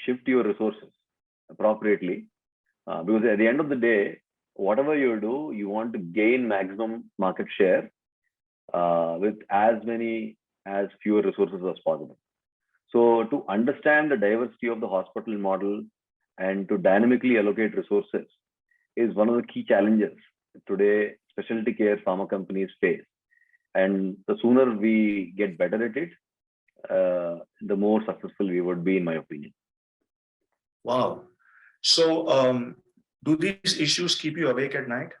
shift your resources appropriately? Because at the end of the day, whatever you do, you want to gain maximum market share with as fewer resources as possible. So to understand the diversity of the hospital model and to dynamically allocate resources is one of the key challenges today specialty care pharma companies face. And the sooner we get better at it, the more successful we would be, in my opinion. Wow. So do these issues keep you awake at night?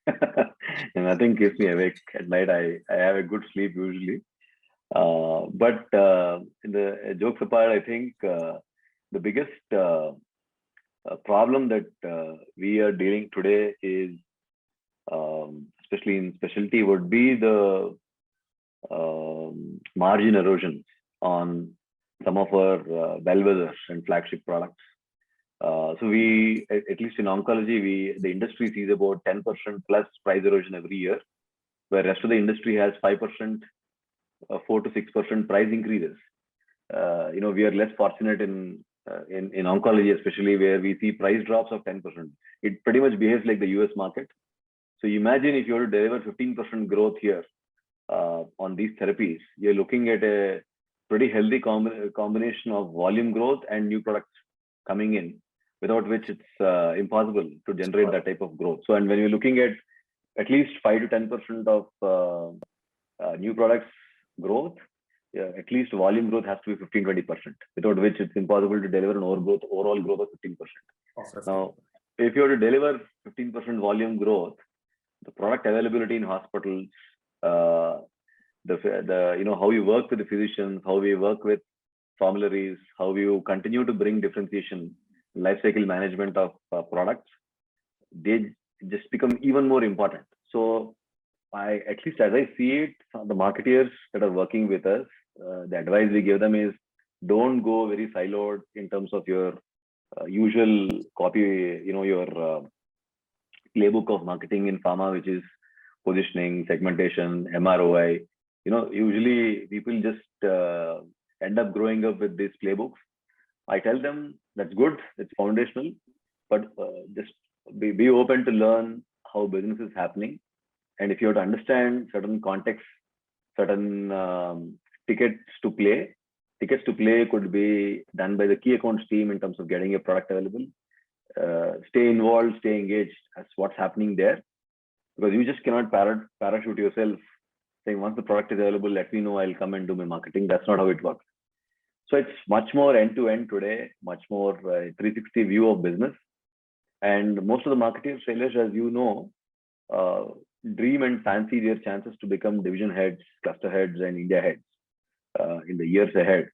And nothing keeps me awake at night. I have a good sleep usually. But the jokes apart, I think the biggest problem that we are dealing today is, especially in specialty, would be the margin erosion on some of our bellwethers and flagship products. So we, at least in oncology, the industry sees about 10% plus price erosion every year, where rest of the industry has 5%, 4 to 6% price increases. We are less fortunate in oncology, especially where we see price drops of 10%. It pretty much behaves like the US market. So imagine if you were to deliver 15% growth here on these therapies, you're looking at a pretty healthy combination of volume growth and new products coming in, without which it's impossible to generate that type of growth. So, and when you're looking at least 5 to 10% of new products growth, at least volume growth has to be 15-20%, without which it's impossible to deliver an overall growth of 15%. Now, if you were to deliver 15% volume growth, the product availability in hospitals, how you work with the physicians, how we work with formularies, how you continue to bring differentiation, lifecycle management of products, they just become even more important. So at least as I see it, the marketeers that are working with us, the advice we give them is, don't go very siloed in terms of your usual copy, your playbook of marketing in pharma, which is positioning, segmentation, MROI. Usually people just end up growing up with these playbooks. I tell them that's good, it's foundational, but just be open to learn how business is happening. And if you have to understand certain contexts, certain tickets to play could be done by the key accounts team in terms of getting a product available. Stay involved, stay engaged as what's happening there, because you just cannot parachute yourself saying once the product is available, let me know, I'll come and do my marketing. That's not how it works. So it's much more end-to-end today, much more 360 view of business. And most of the marketers, Shailesh, as you know, dream and fancy their chances to become division heads, cluster heads, and India heads in the years ahead.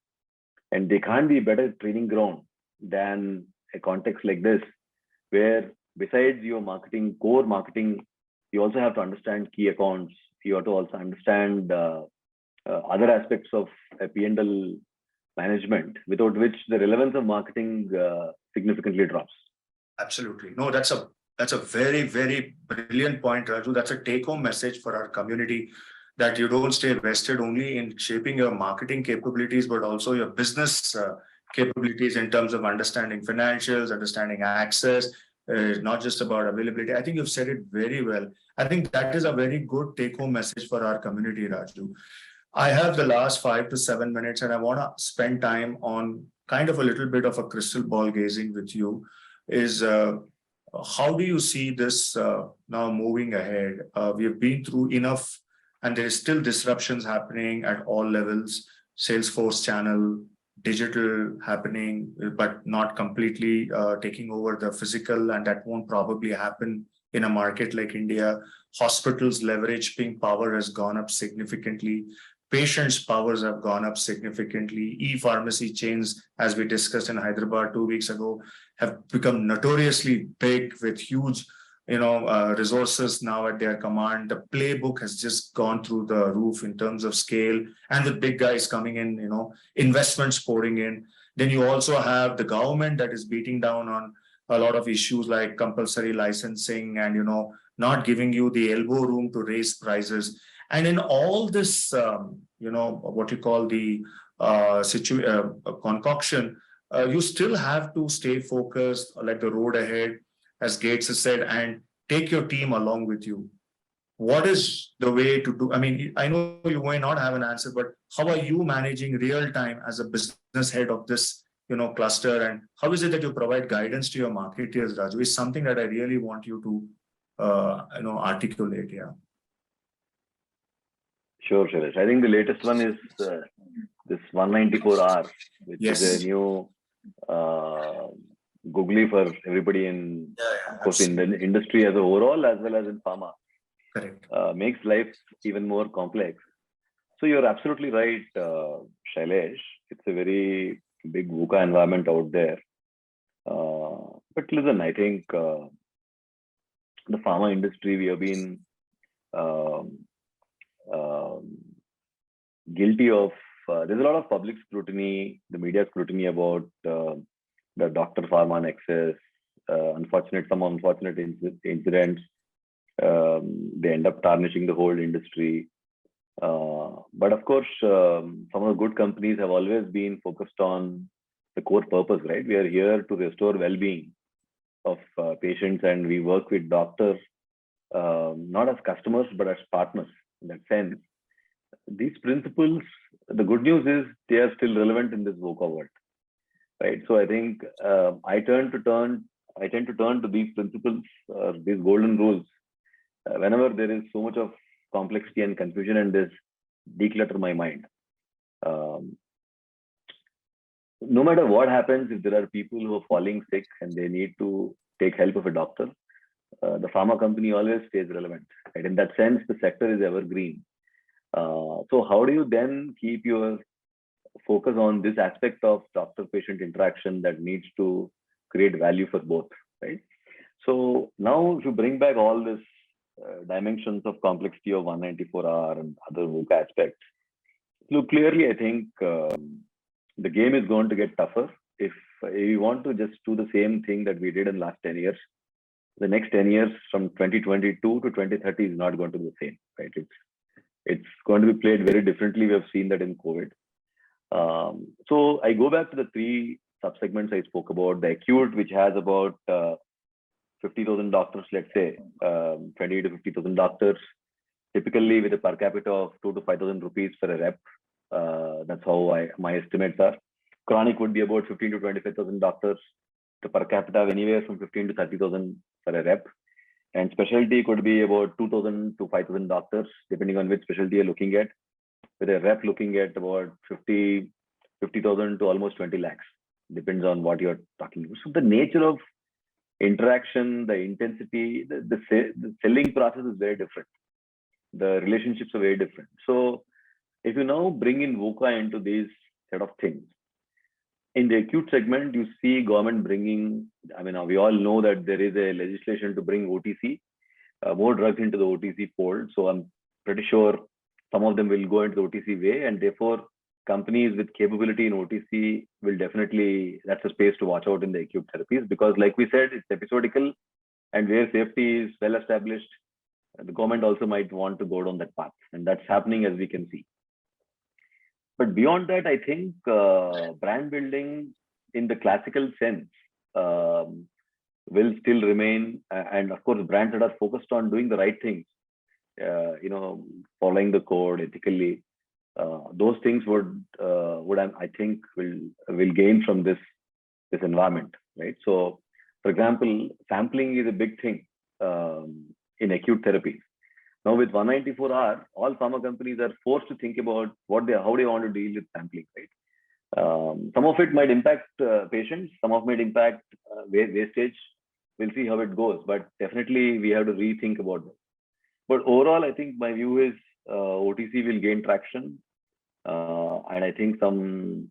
And they can't be a better training ground than a context like this, where besides your core marketing, you also have to understand key accounts. You have to also understand other aspects of a P&L management, without which the relevance of marketing significantly drops. Absolutely. No, that's a very, very brilliant point, Raju. That's a take-home message for our community, that you don't stay vested only in shaping your marketing capabilities, but also your business capabilities in terms of understanding financials, understanding access, not just about availability. I think you've said it very well. I think that is a very good take-home message for our community, Raju. I have the last 5 to 7 minutes, and I want to spend time on kind of a little bit of a crystal ball gazing with you. Is how do you see this now moving ahead? We have been through enough, and there is still disruptions happening at all levels. Salesforce channel, digital happening, but not completely taking over the physical, and that won't probably happen in a market like India. Hospitals' leveraging power has gone up significantly. Patients' powers have gone up significantly. E-pharmacy chains, as we discussed in Hyderabad 2 weeks ago, have become notoriously big with huge, resources now at their command. The playbook has just gone through the roof in terms of scale, and with big guys coming in, investments pouring in. Then you also have the government that is beating down on a lot of issues like compulsory licensing and, not giving you the elbow room to raise prices. And in all this, what you call the concoction, you still have to stay focused, like the road ahead, as Gates has said, and take your team along with you. What is the way to do? I mean, I know you may not have an answer, but how are you managing real time as a business head of this, cluster? And how is it that you provide guidance to your marketers, Raju? Is something that I really want you to, articulate. Yeah. Sure, Shailesh. I think the latest one is this 194R, which is a new googly for everybody in, of course, in the industry as a overall, as well as in pharma. Correct. Makes life even more complex. So you're absolutely right, Shailesh. It's a very big VUCA environment out there. But listen, I think the pharma industry, we have been guilty of, there's a lot of public scrutiny, the media scrutiny about the doctor pharma nexus, some unfortunate incidents. They end up tarnishing the whole industry. But of course, some of the good companies have always been focused on the core purpose, right? We are here to restore well-being of patients, and we work with doctors, not as customers, but as partners. In that sense, these principles, the good news is they are still relevant in this VUCA world, right? So I think I tend to turn to these principles, these golden rules, whenever there is so much of complexity and confusion, and this declutter my mind. No matter what happens, if there are people who are falling sick and they need to take help of a doctor, the pharma company always stays relevant. Right? In that sense, the sector is evergreen. So how do you then keep your focus on this aspect of doctor-patient interaction that needs to create value for both, right? So now, if you bring back all this dimensions of complexity of 194R and other VUCA aspects, look, clearly, I think the game is going to get tougher if you want to just do the same thing that we did in the last 10 years, the next 10 years from 2022 to 2030 is not going to be the same, right? It's going to be played very differently. We have seen that in COVID. So I go back to the three subsegments I spoke about. The acute, which has about 50,000 doctors, let's say, 20 to 50,000 doctors, typically with a per capita of 2,000 to 5,000 rupees for a rep. That's how my estimates are. Chronic would be about 15,000 to 25,000 doctors. The per capita anywhere from 15,000 to 30,000 for a rep. And specialty could be about 2,000 to 5,000 doctors, depending on which specialty you're looking at. With a rep looking at about 50,000 to almost 20 lakhs. Depends on what you're talking about. So the nature of interaction, the intensity, the selling process is very different. The relationships are very different. So if you now bring in VUCA into these set of things, in the acute segment, you see government bringing, I mean, we all know that there is a legislation to bring OTC, more drugs into the OTC fold. So I'm pretty sure some of them will go into the OTC way, and therefore companies with capability in OTC will definitely, that's a space to watch out in the acute therapies, because like we said, it's episodical, and where safety is well established, the government also might want to go down that path, and that's happening as we can see. But beyond that, I think brand building in the classical sense will still remain, and of course, brands that are focused on doing the right things, following the code ethically, those things would I think will gain from this environment, right? So, for example, sampling is a big thing in acute therapies. Now with 194R, all pharma companies are forced to think about how they want to deal with sampling, right? Some of it might impact patients, some of it might impact wastage. We'll see how it goes, but definitely we have to rethink about that. But overall, I think my view is OTC will gain traction, and I think some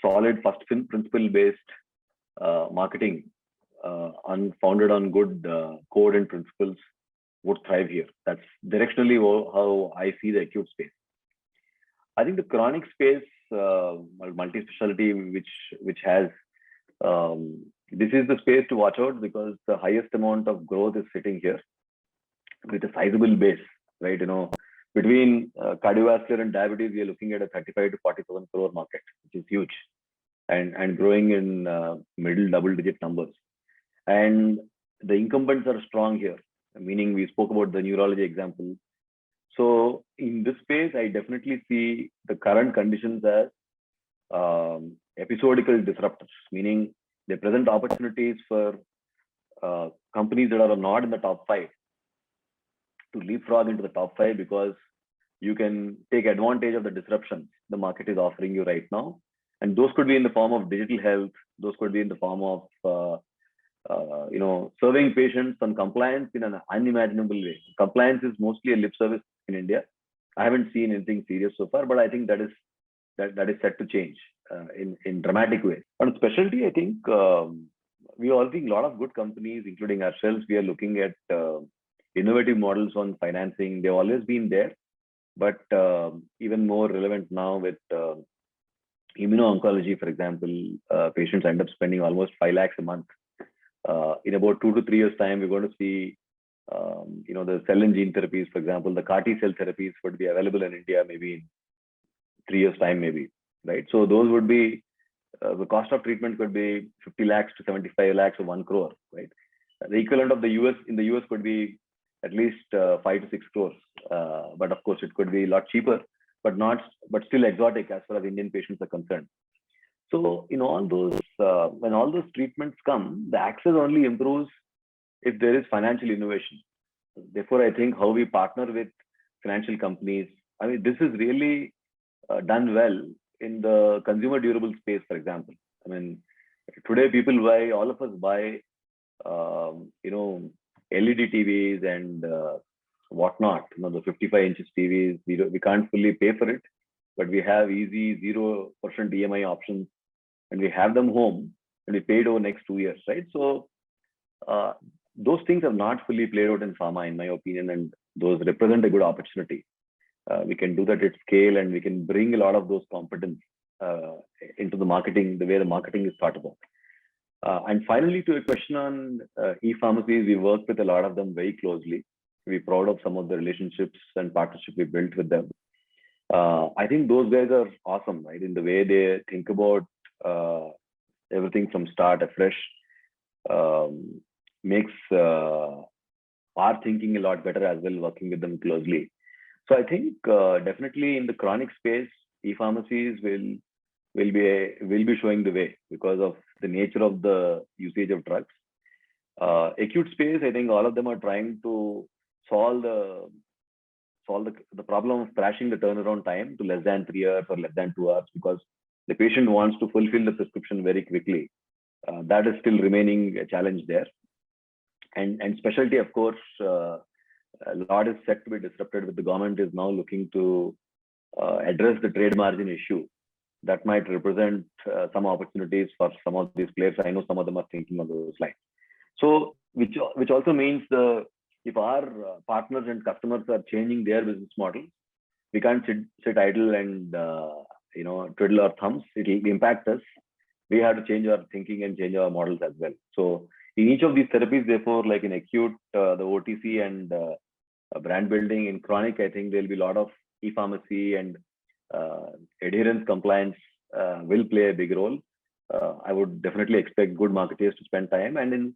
solid first principle based marketing founded on good code and principles would thrive here. That's directionally how I see the acute space. I think the chronic space, multi-specialty, which has, this is the space to watch out, because the highest amount of growth is sitting here with a sizable base, right? Between cardiovascular and diabetes, we are looking at a 35 to 40,000 crore market, which is huge, and growing in middle double-digit numbers. And the incumbents are strong here, meaning we spoke about the neurology example. So in this space, I definitely see the current conditions as episodical disruptors, meaning they present opportunities for companies that are not in the top 5 to leapfrog into the top 5, because you can take advantage of the disruptions the market is offering you right now. And those could be in the form of digital health. Those could be in the form of serving patients on compliance in an unimaginable way. Compliance is mostly a lip service in India. I haven't seen anything serious so far, but I think that is set to change in dramatic ways. On specialty, I think we are all seeing a lot of good companies, including ourselves. We are looking at innovative models on financing. They've always been there, but even more relevant now with immuno-oncology, for example. Patients end up spending almost 5 lakhs a month. In about 2 to 3 years' time, we're going to see, the cell and gene therapies, for example, the CAR T cell therapies would be available in India maybe in 3 years' time, maybe, right? So those would be, the cost of treatment could be 50 lakhs to 75 lakhs or 1 crore, right? The equivalent of in the US could be at least 5 to 6 crores. But of course, it could be a lot cheaper, but still exotic as far as Indian patients are concerned. So in all those, when all those treatments come, the access only improves if there is financial innovation. Therefore, I think how we partner with financial companies, I mean, this is really done well in the consumer durable space, for example. I mean, today all of us buy, LED TVs and whatnot, the 55-inch TVs. We can't fully pay for it, but we have easy 0% EMI options, and we have them home, and we paid over next 2 years, right? So those things have not fully played out in pharma, in my opinion, and those represent a good opportunity. We can do that at scale, and we can bring a lot of those competence into the marketing, the way the marketing is thought about. And finally, to a question on e-pharmacies, we work with a lot of them very closely. We're proud of some of the relationships and partnerships we built with them. I think those guys are awesome, right? In the way they think about everything from start afresh, makes our thinking a lot better as well, working with them closely. So I think definitely in the chronic space, e-pharmacies will be showing the way because of the nature of the usage of drugs. Acute space, I think all of them are trying to solve the problem of crashing the turnaround time to less than 3 hours or less than 2 hours, because the patient wants to fulfill the prescription very quickly. That is still remaining a challenge there. And specialty, of course, a lot is set to be disrupted, with the government is now looking to address the trade margin issue. That might represent some opportunities for some of these players. I know some of them are thinking on those lines. So, which also means if our partners and customers are changing their business model, we can't sit idle and twiddle our thumbs. It will impact us. We have to change our thinking and change our models as well. So in each of these therapies, therefore, like in acute, the OTC and brand building, in chronic, I think there'll be a lot of e-pharmacy and adherence compliance will play a big role. I would definitely expect good marketers to spend time. And in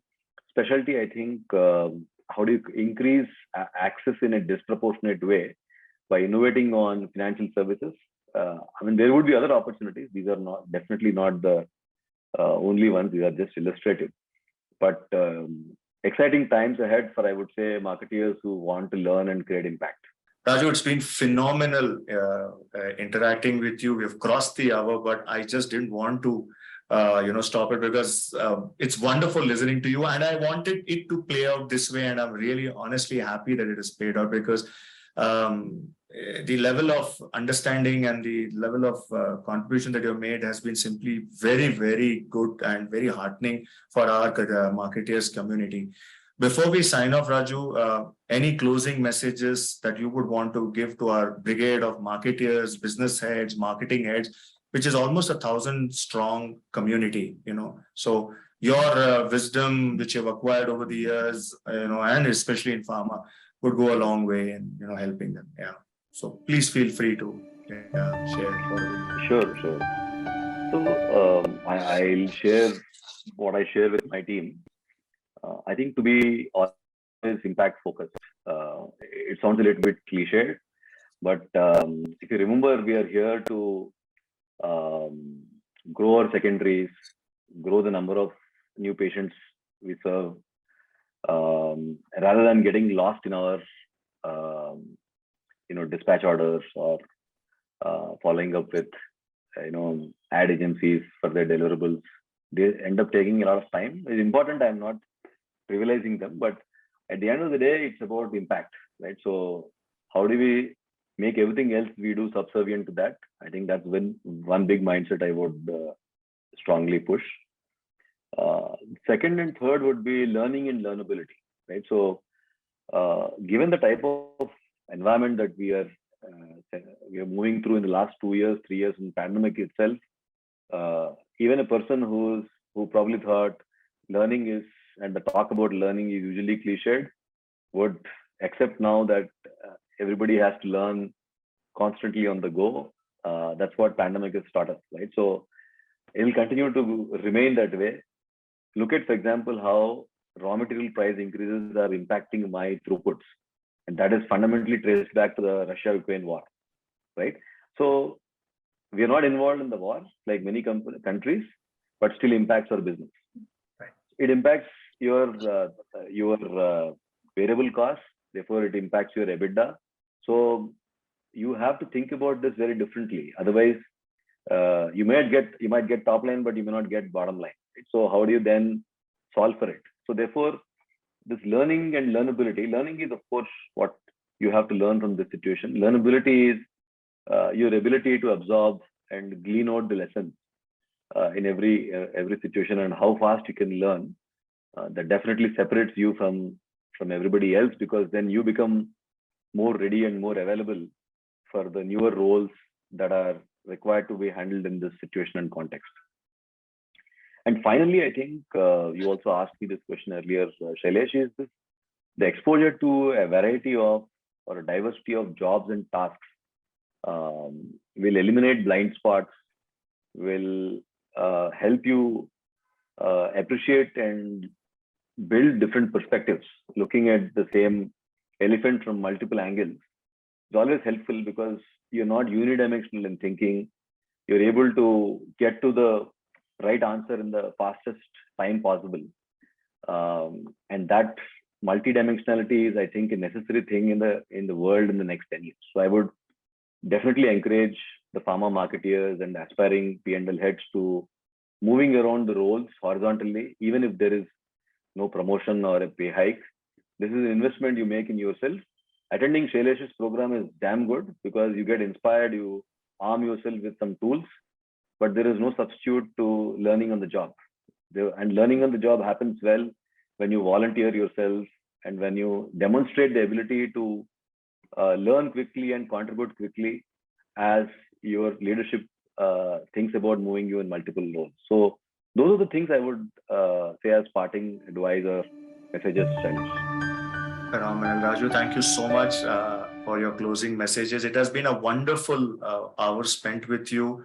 specialty, I think how do you increase access in a disproportionate way by innovating on financial services? I mean, there would be other opportunities. These are definitely not the only ones. These are just illustrative. But exciting times ahead for, I would say, marketeers who want to learn and create impact. Raju, it's been phenomenal interacting with you. We've crossed the hour, but I just didn't want to stop it, because it's wonderful listening to you, and I wanted it to play out this way, and I'm really honestly happy that it has played out, because the level of understanding and the level of contribution that you've made has been simply very, very good and very heartening for our marketers community. Before we sign off, Raju, any closing messages that you would want to give to our brigade of marketers, business heads, marketing heads, which is almost 1,000-strong community, So your wisdom, which you've acquired over the years, and especially in pharma, would go a long way in, helping them. Yeah. So please feel free to share. Sure. So I'll share what I share with my team. I think to be always impact focused. It sounds a little bit cliched, but if you remember, we are here to grow our secondaries, grow the number of new patients we serve, rather than getting lost in our dispatch orders or following up with ad agencies for their deliverables. They end up taking a lot of time. It's important. I'm not trivializing them, but at the end of the day, it's about impact, right? So how do we make everything else we do subservient to that? I think that's one big mindset I would strongly push. Second and third would be learning and learnability, right? So given the type of environment that we are moving through in the last 2 years, 3 years in pandemic itself, even a person who probably thought learning is, and the talk about learning is usually cliched, would accept now that everybody has to learn constantly on the go. That's what pandemic has taught us, right? So it will continue to remain that way. Look at, for example, how raw material price increases are impacting my throughputs. And that is fundamentally traced back to the Russia-Ukraine war, right? So we are not involved in the war like many countries, but still impacts our business. Right. It impacts your variable costs, therefore it impacts your EBITDA. So you have to think about this very differently. Otherwise, you might get top line, but you may not get bottom line. Right? So how do you then solve for it? So therefore, this learning and learnability. Learning is, of course, what you have to learn from this situation. Learnability is your ability to absorb and glean out the lessons in every situation, and how fast you can learn. That definitely separates you from everybody else, because then you become more ready and more available for the newer roles that are required to be handled in this situation and context. And finally, I think you also asked me this question earlier, Shailesh, is this the exposure to a variety of or a diversity of jobs and tasks will eliminate blind spots, will help you appreciate and build different perspectives, looking at the same elephant from multiple angles. It's always helpful because you're not unidimensional in thinking. You're able to get to the right answer in the fastest time possible. And that multidimensionality is, I think, a necessary thing in the world in the next 10 years. So I would definitely encourage the pharma marketeers and aspiring P&L heads to moving around the roles horizontally, even if there is no promotion or a pay hike. This is an investment you make in yourself. Attending Shailesh's program is damn good because you get inspired, you arm yourself with some tools, but there is no substitute to learning on the job. And learning on the job happens well when you volunteer yourself and when you demonstrate the ability to learn quickly and contribute quickly as your leadership thinks about moving you in multiple roles. So those are the things I would say as parting advice or messages. Phenomenal. Raju, thank you so much for your closing messages. It has been a wonderful hour spent with you,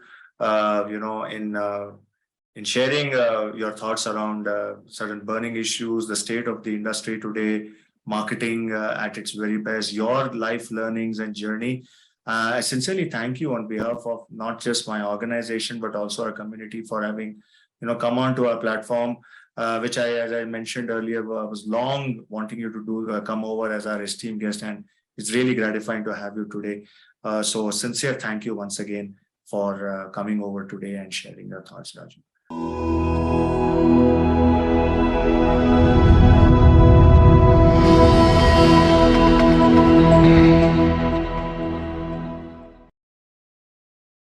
in sharing your thoughts around certain burning issues, the state of the industry today, marketing at its very best, your life learnings and journey. I sincerely thank you on behalf of not just my organization, but also our community for having, come on to our platform, which as I mentioned earlier, was long wanting you to come over as our esteemed guest, and it's really gratifying to have you today. So sincere thank you once again for coming over today and sharing your thoughts, Raju.